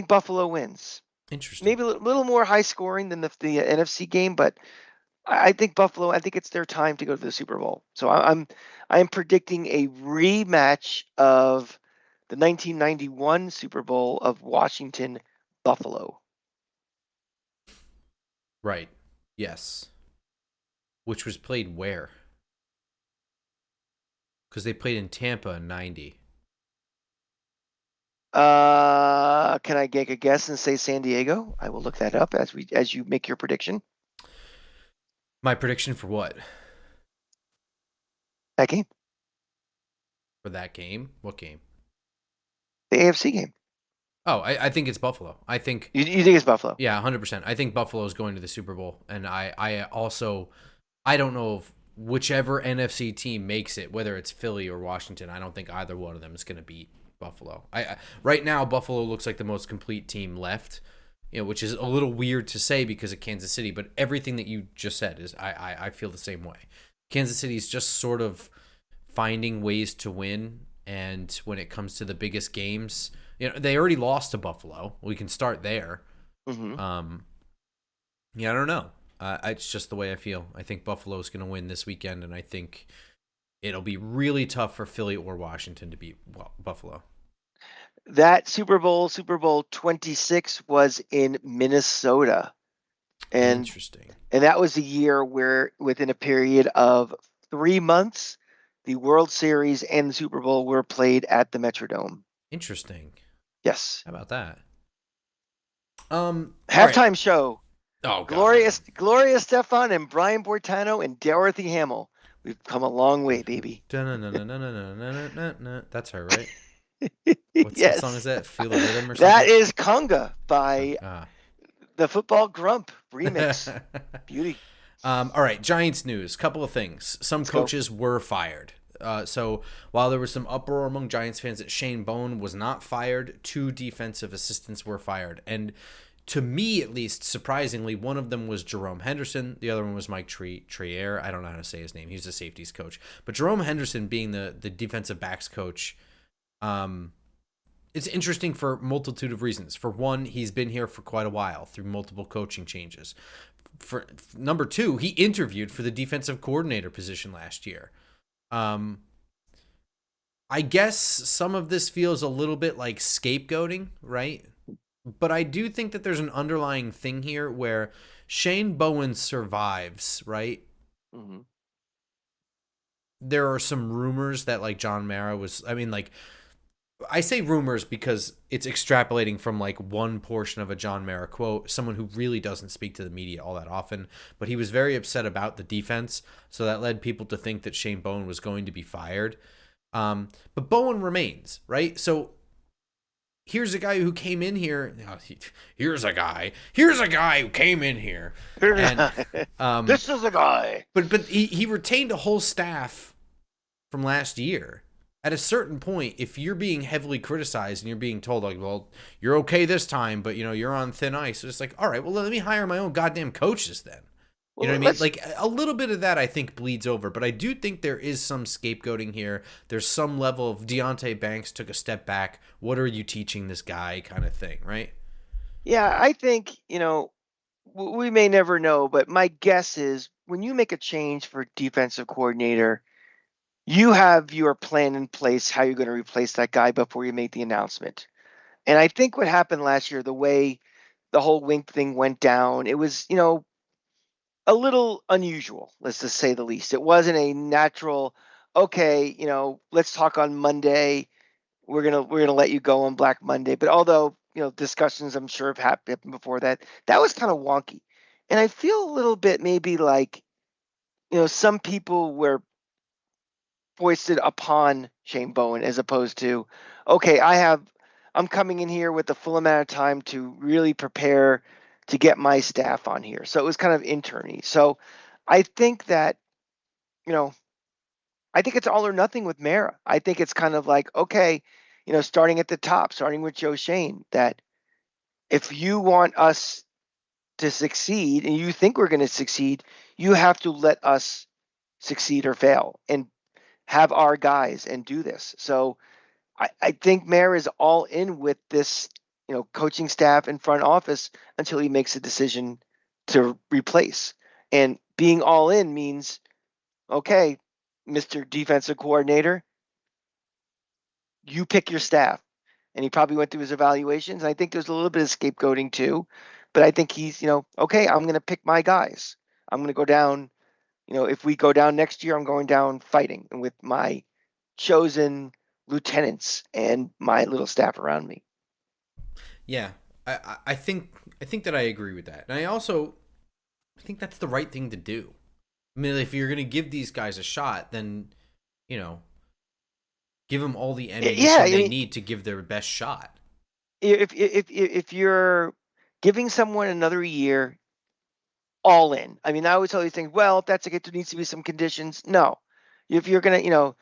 Buffalo wins. Interesting. Maybe a little more high scoring than the NFC game, but I think Buffalo. I think it's their time to go to the Super Bowl. So I'm predicting a rematch of the 1991 Super Bowl of Washington Buffalo. Right. Yes. Which was played where? Because they played in Tampa in '90. Can I make a guess and say San Diego? I will look that up as you make your prediction. My prediction for what? That game. For that game? What game? The AFC game. Oh, I think it's Buffalo. I think You think it's Buffalo? Yeah, 100%. I think Buffalo is going to the Super Bowl, and I also I don't know if whichever NFC team makes it, whether it's Philly or Washington. I don't think either one of them is going to beat Buffalo. Right now Buffalo looks like the most complete team left, which is a little weird to say because of Kansas City. But everything that you just said is I feel the same way. Kansas City is just sort of finding ways to win, and when it comes to the biggest games. They already lost to Buffalo. We can start there. Mm-hmm. I don't know. It's just the way I feel. I think Buffalo's going to win this weekend, and I think it'll be really tough for Philly or Washington to beat Buffalo. That Super Bowl 26 was in Minnesota. And Interesting. And that was a year where within a period of 3 months, the World Series and the Super Bowl were played at the Metrodome. Interesting. Yes. How about that? Halftime right. show. Oh, God. Gloria Estefan and Brian Bortano and Dorothy Hamill. We've come a long way, baby. That's her, right? What song is that? Feel the Rhythm or something? That is Conga by the Football Grump remix. Beauty. All right, Giants news. Couple of things. Some coaches were fired. So while there was some uproar among Giants fans that Shane Bowen was not fired, 2 defensive assistants were fired. And to me, at least, surprisingly, one of them was Jerome Henderson. The other one was Mike Trier. I don't know how to say his name. He's the safeties coach. But Jerome Henderson being the defensive backs coach, it's interesting for a multitude of reasons. For one, he's been here for quite a while through multiple coaching changes. For number 2, he interviewed for the defensive coordinator position last year. I guess some of this feels a little bit like scapegoating, right? But I do think that there's an underlying thing here where Shane Bowen survives, right? Mm-hmm. There are some rumors that like John Mara was, I mean, like, I say rumors because it's extrapolating from like one portion of a John Mara quote, someone who really doesn't speak to the media all that often, but he was very upset about the defense. So that led people to think that Shane Bowen was going to be fired. But Bowen remains, right? So here's a guy who came in here. Here's a guy who came in here. And, This is a guy. But he retained a whole staff from last year. At a certain point, if you're being heavily criticized and you're being told, like, well, you're okay this time, but, you're on thin ice, it's like, all right, well, let me hire my own goddamn coaches then. You know what I mean? Like, a little bit of that, I think, bleeds over. But I do think there is some scapegoating here. There's some level of Deonte Banks took a step back. What are you teaching this guy kind of thing, right? Yeah, I think, we may never know, but my guess is when you make a change for defensive coordinator, you have your plan in place, how you're going to replace that guy before you make the announcement. And I think what happened last year, the way the whole Wink thing went down, it was, a little unusual, let's just say the least. It wasn't a natural, okay, let's talk on Monday. We're gonna let you go on Black Monday. But although, discussions I'm sure have happened before that, that was kind of wonky. And I feel a little bit maybe like, some people were foisted upon Shane Bowen as opposed to, okay, I'm coming in here with the full amount of time to really prepare to get my staff on here. So it was kind of interny. So I think that, you know, I think it's all or nothing with Mara. I think it's kind of like, okay, starting at the top, starting with Joe Shane, that if you want us to succeed and you think we're going to succeed, you have to let us succeed or fail and have our guys and do this. So I think Mayor is all in with this, coaching staff and front office until he makes a decision to replace. And being all in means, okay, Mr. Defensive Coordinator, you pick your staff. And he probably went through his evaluations. I think there's a little bit of scapegoating too. But I think he's, okay, I'm going to pick my guys. I'm going to go down, if we go down next year, I'm going down fighting with my chosen lieutenants and my little staff around me. Yeah, I think that I agree with that, and I think that's the right thing to do. I mean, if you're gonna give these guys a shot, then give them all the ammunition they need to give their best shot. If you're giving someone another year, all in. I mean, I always tell these things. Well, if that's a kid, there needs to be some conditions. No, if you're gonna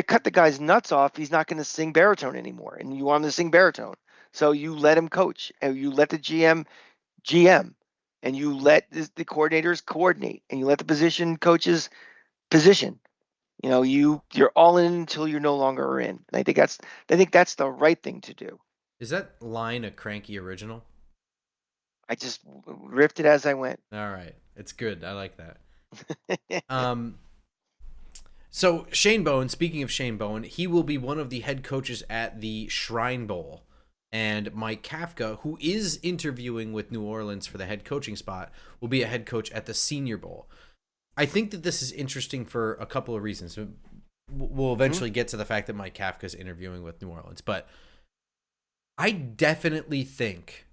cut the guy's nuts off, he's not gonna sing baritone anymore, and you want him to sing baritone. So you let him coach, and you let the GM, and you let the coordinators coordinate, and you let the position coaches position. You're all in until you're no longer in. And I think that's the right thing to do. Is that line a Cranky original? I just riffed it as I went. All right, it's good. I like that. So Shane Bowen, speaking of Shane Bowen, he will be one of the head coaches at the Shrine Bowl. And Mike Kafka, who is interviewing with New Orleans for the head coaching spot, will be a head coach at the Senior Bowl. I think that this is interesting for a couple of reasons. We'll eventually get to the fact that Mike Kafka is interviewing with New Orleans. But I definitely think,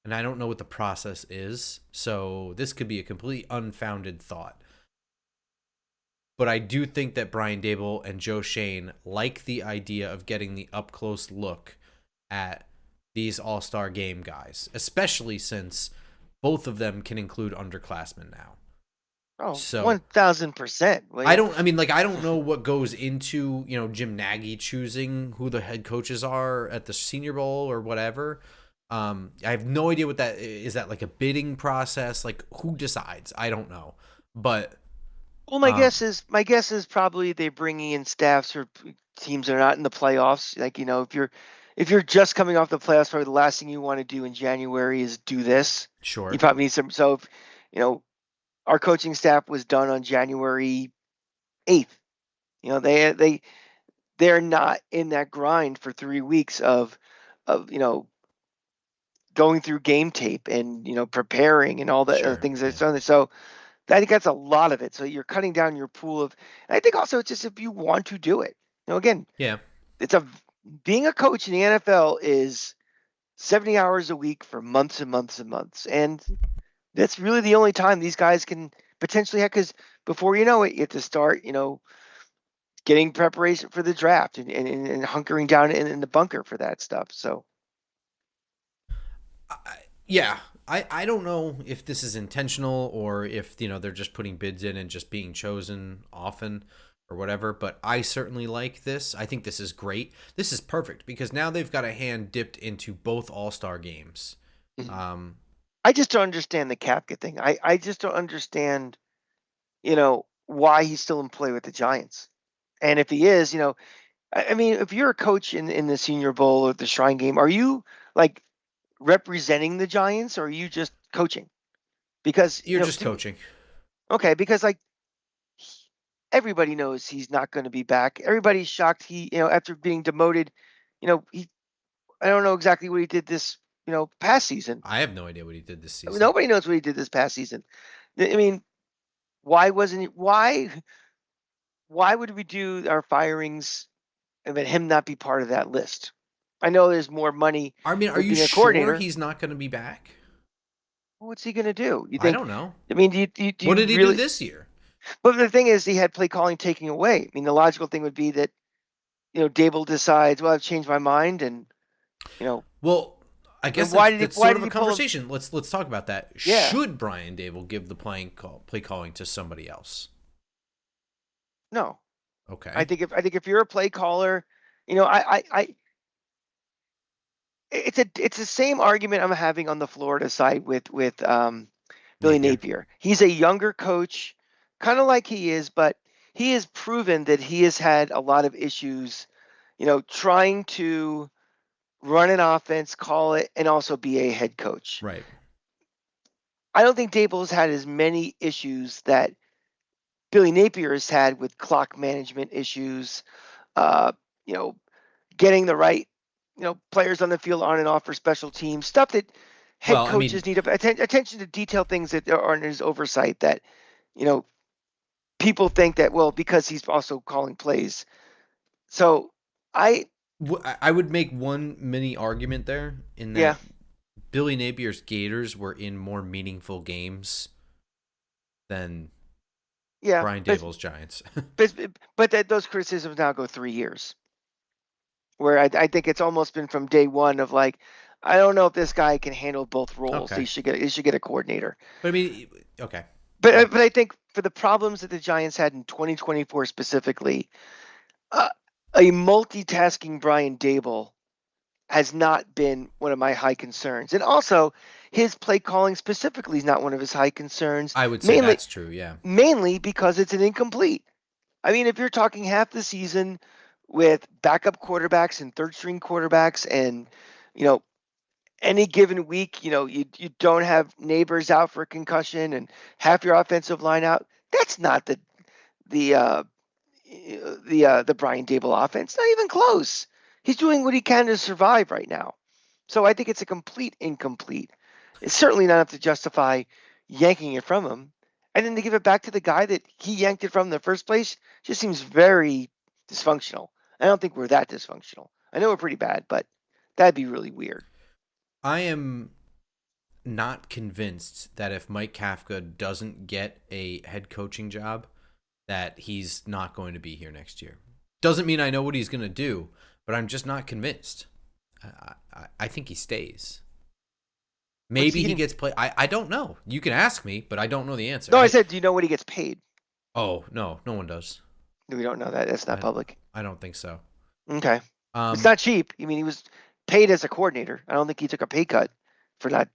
and I don't know what the process is, so this could be a completely unfounded thought, but I do think that Brian Daboll and Joe Shane like the idea of getting the up-close look at these All-Star Game guys, especially since both of them can include underclassmen now. Oh, So 1000%. Well, I yeah. don't. I mean, like, I don't know what goes into Jim Nagy choosing who the head coaches are at the Senior Bowl or whatever. I have no idea what that is. That like a bidding process? Like, who decides? I don't know. But Well, um, my guess is probably they're bringing in staffs or teams that are not in the playoffs. Like, if you're just coming off the playoffs, probably the last thing you want to do in January is do this. You sure, probably need some. So, if, you know, our coaching staff was done on January 8th. They're not in that grind for 3 weeks of going through game tape and preparing and all the sure, things yeah, that's on there. So I think that's a lot of it. So you're cutting down your pool of. And I think also it's just if you want to do it. Again, yeah. it's a being a coach in the NFL is 70 hours a week for months and months and months, and that's really the only time these guys can potentially have. Because before you know it, you have to start, getting preparation for the draft and hunkering down in the bunker for that stuff. So I, yeah. I don't know if this is intentional or if they're just putting bids in and just being chosen often or whatever, but I certainly like this. I think this is great. This is perfect because now they've got a hand dipped into both All-Star games. mhm. Um, I just don't understand the Kapka thing. I just don't understand, why he's still in play with the Giants. And if he is, I mean, if you're a coach in the Senior Bowl or the Shrine Game, are you like representing the Giants or are you just coaching? Because, you're just to me, coaching. okay, because like everybody knows he's not going to be back. Everybody's shocked after being demoted, he I don't know exactly what he did this, past season. I have no idea what he did this I mean, season. nobody knows what he did this past season. I mean, why wasn't he, why would we do our firings and then him not be part of that list? I know there's more money I mean, are with you being a sure coordinator. he's not going to be back? What's he going to do? You I think? don't know. I mean, do What you did he do really? this year? But the thing is, he had play calling taking away. I mean, the logical thing would be that Dable decides, well, I've changed my mind, and you know, Well, I and guess that's why sort did of a he pull him? conversation. Let's talk about that. Yeah, Should Brian Dable give the play calling to somebody else? no. Okay. I think if you're a play caller, I it's the same argument I'm having on the Florida side with Billy Napier. Napier. He's a younger coach, kind of like he is, but he has proven that he has had a lot of issues, trying to run an offense, call it, and also be a head coach. Right. I don't think Dable has had as many issues that Billy Napier has had with clock management issues, uh, you know, getting the right, players on the field on and off for special teams, stuff that head Well, I mean, coaches need to attention to detail things that are in his oversight that, you know, people think that, well, because he's also calling plays. So I, I would make one mini argument there in yeah, that Billy Napier's Gators were in more meaningful games than yeah, Brian Dable's Giants. but, but that those criticisms now go 3 years. Where I think it's almost been from day one of like, I don't know if this guy can handle both roles. Okay. He should get a coordinator. But I mean, okay. But Yeah. but I think for the problems that the Giants had in 2024 specifically, uh, a multitasking Brian Dable has not been one of my high concerns, and also his play calling specifically is not one of his high concerns. I would say Mainly that's true. Yeah. mainly because it's an incomplete. I mean, if you're talking half the season with backup quarterbacks and third string quarterbacks and you know any given week, you don't have neighbors out for a concussion and half your offensive line out. That's not the the Brian Dable offense. Not even close. He's doing what he can to survive right now. So I think it's a complete incomplete. It's certainly not enough to justify yanking it from him. And then to give it back to the guy that he yanked it from in the first place just seems very dysfunctional. I don't think we're that dysfunctional. I know we're pretty bad, but that'd be really weird. I am not convinced that if Mike Kafka doesn't get a head coaching job, that he's not going to be here next year. Doesn't mean I know what he's going to do, but I'm just not convinced. I think he stays. Maybe he gets played. I don't know. You can ask me, but I don't know the answer. No, I said, do you know what he gets paid? Oh, no one does. We don't know that. That's not public. I don't think so. Okay. It's not cheap. I mean, he was paid as a coordinator. I don't think he took a pay cut for that.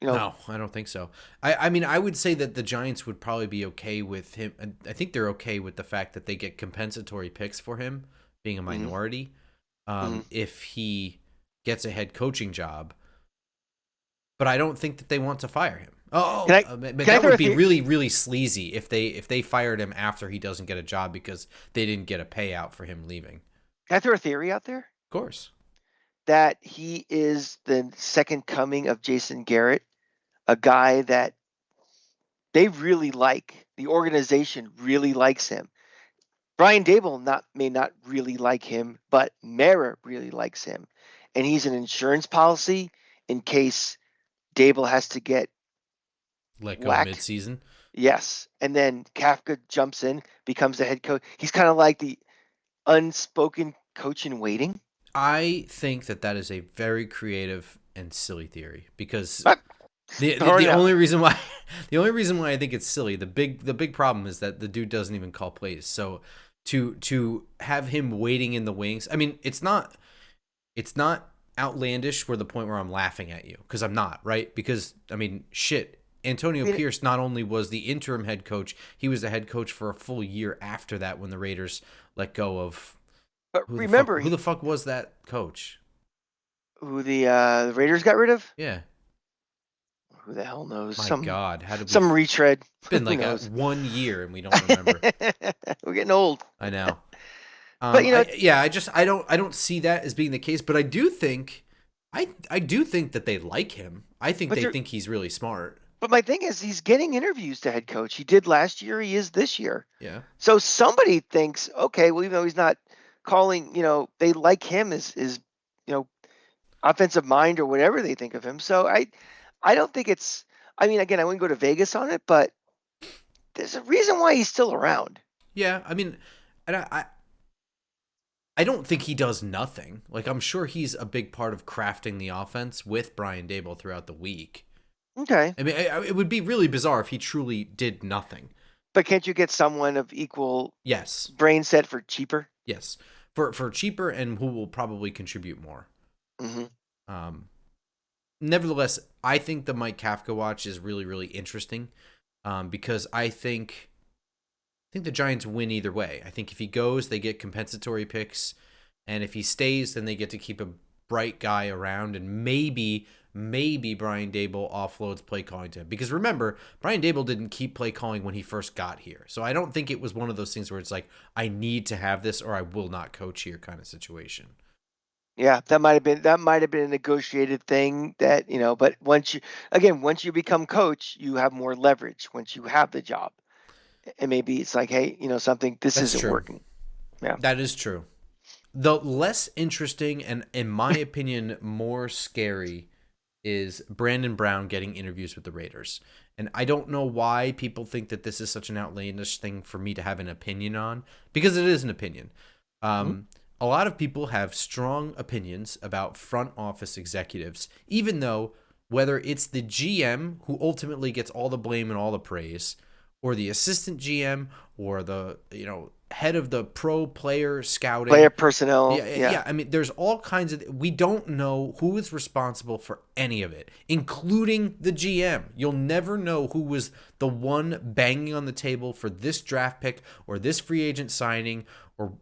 No, I don't think so. I mean, I would say that the Giants would probably be okay with him. I think they're okay with the fact that they get compensatory picks for him being a minority if he gets a head coaching job. But I don't think that they want to fire him. That would be really, really sleazy if they fired him after he doesn't get a job because they didn't get a payout for him leaving. Can I throw a theory out there? Of course. That he is the second coming of Jason Garrett, a guy that they really like. The organization really likes him. Brian Daboll may not really like him, but Mara really likes him. And he's an insurance policy in case Daboll has to get let go midseason. Yes. And then Kafka jumps in, becomes the head coach. He's kind of like the unspoken coach in waiting. I think that is a very creative and silly theory because the only reason why I think it's silly, the big problem is that the dude doesn't even call plays. So to have him waiting in the wings, I mean, it's not outlandish where the point where I'm laughing at you, because I'm not, right? Because I mean, shit, Antonio Pierce not only was the interim head coach, he was the head coach for a full year after that when the Raiders let go of. But remember, who the fuck was that coach? Who the Raiders got rid of? Yeah. Who the hell knows? My God, how did we? Some retread. It's been like 1 year and we don't remember. We're getting old. I know. But I don't see that as being the case. But I do think that they like him. I think they think he's really smart. But my thing is, he's getting interviews to head coach. He did last year. He is this year. Yeah. So somebody thinks, okay, well, even though he's not calling, they like him as offensive mind or whatever they think of him. So I don't think it's. I mean, again, I wouldn't go to Vegas on it, but there's a reason why he's still around. Yeah, I mean, and I don't think he does nothing. Like, I'm sure he's a big part of crafting the offense with Brian Daboll throughout the week. Okay. I mean, it would be really bizarre if he truly did nothing. But can't you get someone of equal brain set for cheaper? Yes. For cheaper and who will probably contribute more. Mm-hmm. Nevertheless, I think the Mike Kafka watch is really, really interesting because I think the Giants win either way. I think if he goes, they get compensatory picks, and if he stays, then they get to keep a bright guy around, and maybe Brian Daboll offloads play calling to him. Because remember, Brian Daboll didn't keep play calling when he first got here. So I don't think it was one of those things where it's like, I need to have this or I will not coach here kind of situation. Yeah, that might have been a negotiated thing that, but once you become coach, you have more leverage once you have the job. And maybe it's like, hey, something, this isn't working. Yeah. That is true. The less interesting and, in my opinion, more scary is Brandon Brown getting interviews with the Raiders. And I don't know why people think that this is such an outlandish thing for me to have an opinion on, because it is an opinion. A lot of people have strong opinions about front office executives, even though whether it's the GM who ultimately gets all the blame and all the praise, or the assistant GM, or the head of the pro player scouting, player personnel. Yeah. I mean, there's all kinds of. We don't know who is responsible for any of it, including the GM. You'll never know who was the one banging on the table for this draft pick or this free agent signing,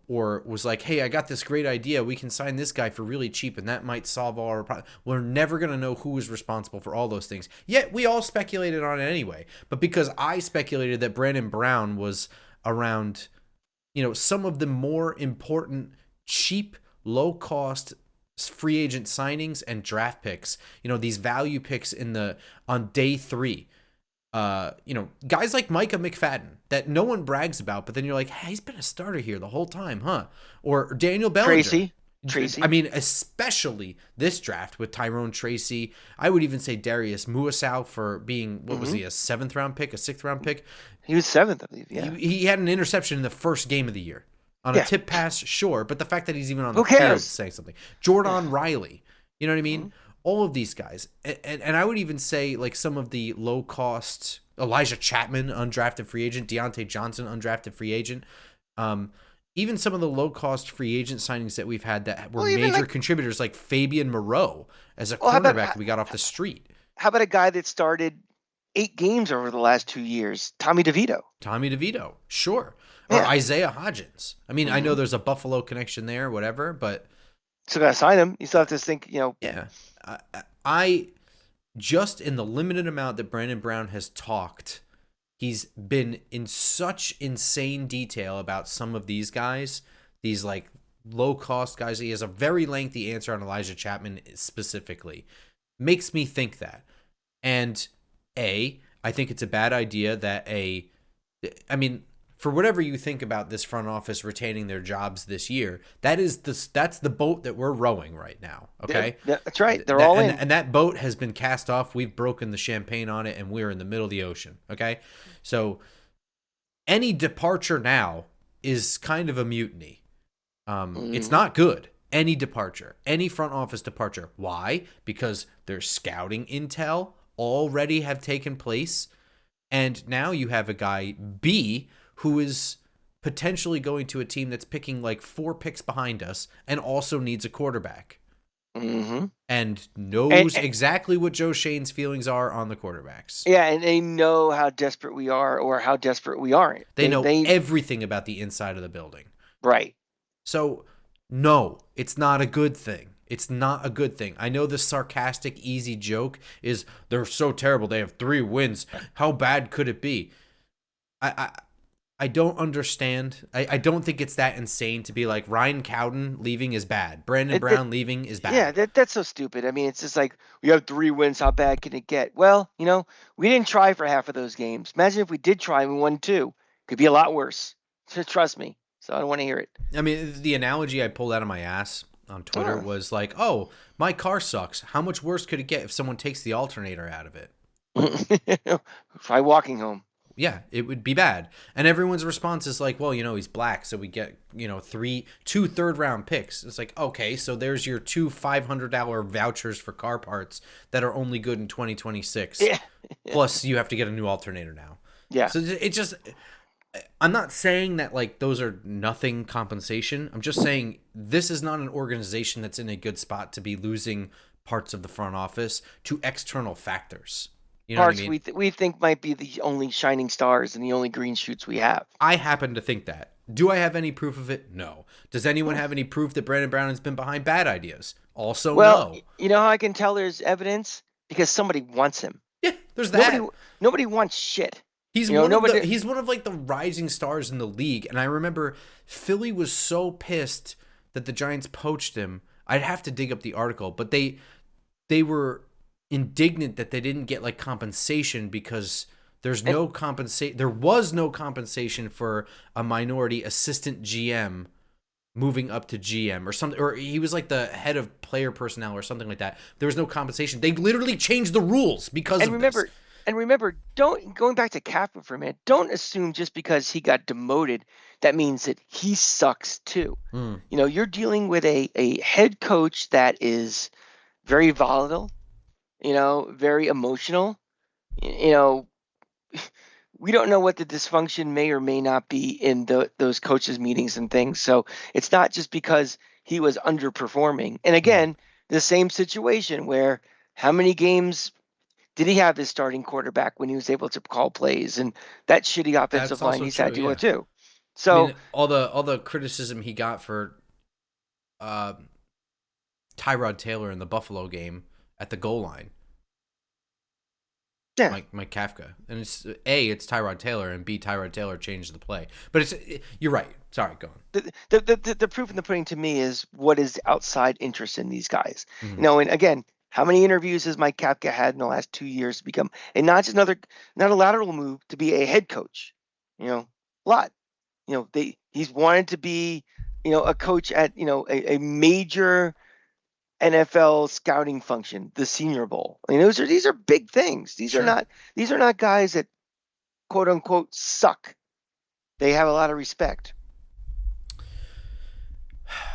or was like, hey, I got this great idea. We can sign this guy for really cheap, and that might solve all our problems. We're never going to know who is responsible for all those things. Yet we all speculated on it anyway. But because I speculated that Brandon Brown was around, some of the more important, cheap, low-cost free agent signings and draft picks, these value picks on day 3. Guys like Micah McFadden that no one brags about, but then you're like, hey, he's been a starter here the whole time, huh? Or Daniel Bellinger. Tracy. I mean, especially this draft with Tyrone Tracy. I would even say Darius Muasau for being, what was he, a 7th round pick, a 6th round pick? He was 7th, I believe, yeah. He had an interception in the first game of the year. On a tip pass, sure, but the fact that he's even on the field is saying something. Jordan Riley, you know what I mean? all of these guys, and I would even say like some of the low cost Elijah Chapman, undrafted free agent, Deontay Johnson, undrafted free agent, even some of the low cost free agent signings that we've had that were Well, even major like, contributors, like Fabian Moreau as a well, cornerback that we got off the street. how about a guy that started 8 games over the last 2 years, Tommy DeVito? Tommy DeVito, sure. Or Yeah. Isaiah Hodgins. I mean, I know Mm-hmm. there's a Buffalo connection there, whatever, but Still gotta sign him. You still have to think, yeah. I just in the limited amount that Brandon Brown has talked, he's been in such insane detail about some of these guys, these like low cost guys. He has a very lengthy answer on Elijah Chapman specifically. Makes me think that. And I think it's a bad idea that I mean, for whatever you think about this front office retaining their jobs this year, that's the boat that we're rowing right now. Okay, that's right. They're all in. and that boat has been cast off. We've broken the champagne on it, and we're in the middle of the ocean. Okay, so any departure now is kind of a mutiny. It's not good. Any departure, any front office departure. Why? Because their scouting intel already have taken place, and now you have a guy B who is potentially going to a team that's picking like 4 picks behind us and also needs a quarterback. Mm-hmm. And knows exactly what Joe Shane's feelings are on the quarterbacks. Yeah, and they know how desperate we are or how desperate we aren't. They know everything about the inside of the building. Right. So, no, it's not a good thing. It's not a good thing. I know the sarcastic, easy joke is they're so terrible. They have 3 wins. How bad could it be? I don't understand. I don't think it's that insane to be like Ryan Cowden leaving is bad. Brandon Brown leaving is bad. Yeah, that's so stupid. I mean, it's just like we have 3 wins. How bad can it get? Well, we didn't try for half of those games. Imagine if we did try and we won 2. Could be a lot worse. Just trust me. So I don't want to hear it. I mean, the analogy I pulled out of my ass on Twitter was like, oh, my car sucks. How much worse could it get if someone takes the alternator out of it? Try walking home. Yeah, it would be bad. And everyone's response is like, well, he's black, so we get, 2 third-round picks. It's like, okay, so there's your 2 $500 vouchers for car parts that are only good in 2026. Yeah. Plus, you have to get a new alternator now. Yeah. So it just, I'm not saying that, like, those are nothing compensation. I'm just saying this is not an organization that's in a good spot to be losing parts of the front office to external factors. You know Parts what I mean? we think might be the only shining stars and the only green shoots we have. I happen to think that. Do I have any proof of it? No. Does anyone have any proof that Brandon Brown has been behind bad ideas? Also, well, no. You know how I can tell there's evidence? Because somebody wants him. Yeah, there's that. Nobody wants shit. He's one of like the rising stars in the league, and I remember Philly was so pissed that the Giants poached him. I'd have to dig up the article, but they were indignant that they didn't get like compensation because there was no compensation for a minority assistant GM moving up to GM or something, or he was like the head of player personnel or something like that. There was no compensation. They literally changed the rules because of this. And remember, going back to Kappa for a minute, don't assume just because he got demoted that means that he sucks too. You're dealing with a head coach that is very volatile, very emotional. We don't know what the dysfunction may or may not be in those coaches' meetings and things. So it's not just because he was underperforming. And again, the same situation where how many games did he have his starting quarterback when he was able to call plays? And that shitty offensive line he's had to go too. So I mean, all the criticism he got for Tyrod Taylor in the Buffalo game at the goal line. Yeah. Mike Kafka. And it's Tyrod Taylor, and B, Tyrod Taylor changed the play. But you're right. Sorry, go on. The proof in the pudding to me is what is outside interest in these guys. And again, how many interviews has Mike Kafka had in the last 2 years to become, and not just not a lateral move to be a head coach, a lot, he's wanted to be, a coach at, a major NFL scouting function, the Senior Bowl. I mean, these are big things. These are not guys that quote unquote suck. They have a lot of respect.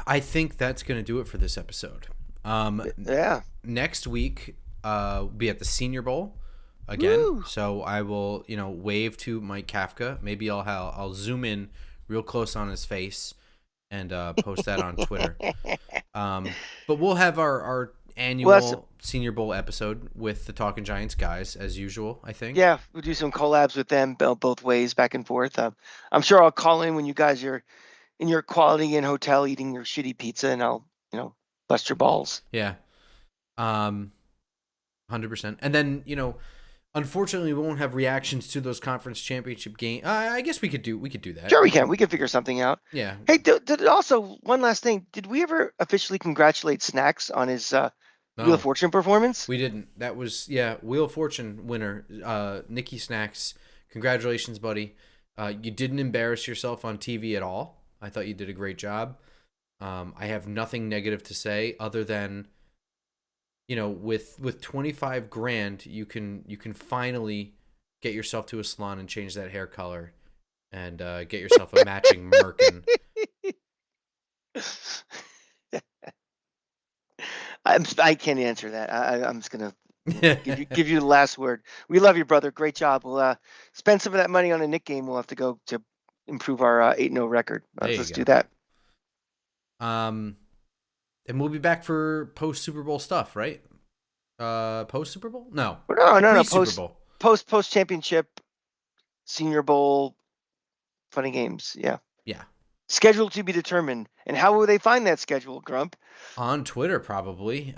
I think that's going to do it for this episode. Yeah. next week be at the Senior Bowl again. Woo! So I will, wave to Mike Kafka. Maybe I'll zoom in real close on his face and post that on Twitter. But we'll have our annual Senior Bowl episode with the Talking Giants guys as usual, I think. Yeah, we'll do some collabs with them both ways, back and forth. I'm sure I'll call in when you guys are in your Quality Inn hotel eating your shitty pizza, and I'll, bust your balls. Yeah. 100%. And then, unfortunately, we won't have reactions to those conference championship games. I guess we could do that. Sure, we can. We can figure something out. Yeah. Hey, did also one last thing? Did we ever officially congratulate Snacks on his Wheel of Fortune performance? We didn't. That was Wheel of Fortune winner, Nikki Snacks. Congratulations, buddy. You didn't embarrass yourself on TV at all. I thought you did a great job. I have nothing negative to say other than, with 25 grand, you can finally get yourself to a salon and change that hair color, and get yourself a matching merkin. I can't answer that. I'm just gonna give you the last word. We love you, brother. Great job. We'll spend some of that money on a Nick game. We'll have to go to improve our 8-0 record. Let's do that. And we'll be back for post Super Bowl stuff, right? Post Super Bowl? No. No. Post Championship, Senior Bowl, funny games. Yeah. Schedule to be determined. And how will they find that schedule, Grump? On Twitter, probably.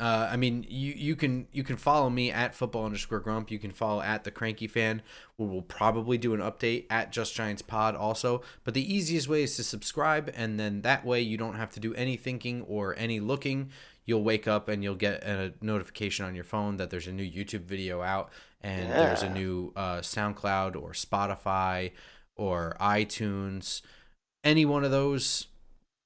You can follow me at @football_Grump. You can follow at the Cranky Fan. We'll probably do an update at Just Giants Pod also. But the easiest way is to subscribe, and then that way you don't have to do any thinking or any looking. You'll wake up and you'll get a notification on your phone that there's a new YouTube video out, and there's a new SoundCloud or Spotify or iTunes. Any one of those,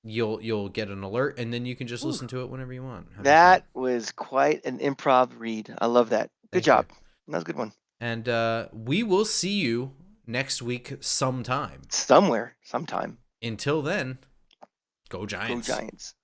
you'll get an alert, and then you can just listen to it whenever you want. That was quite an improv read. I love that. Good job. That was a good one. And we will see you next week sometime. Somewhere, sometime. Until then, go Giants. Go Giants.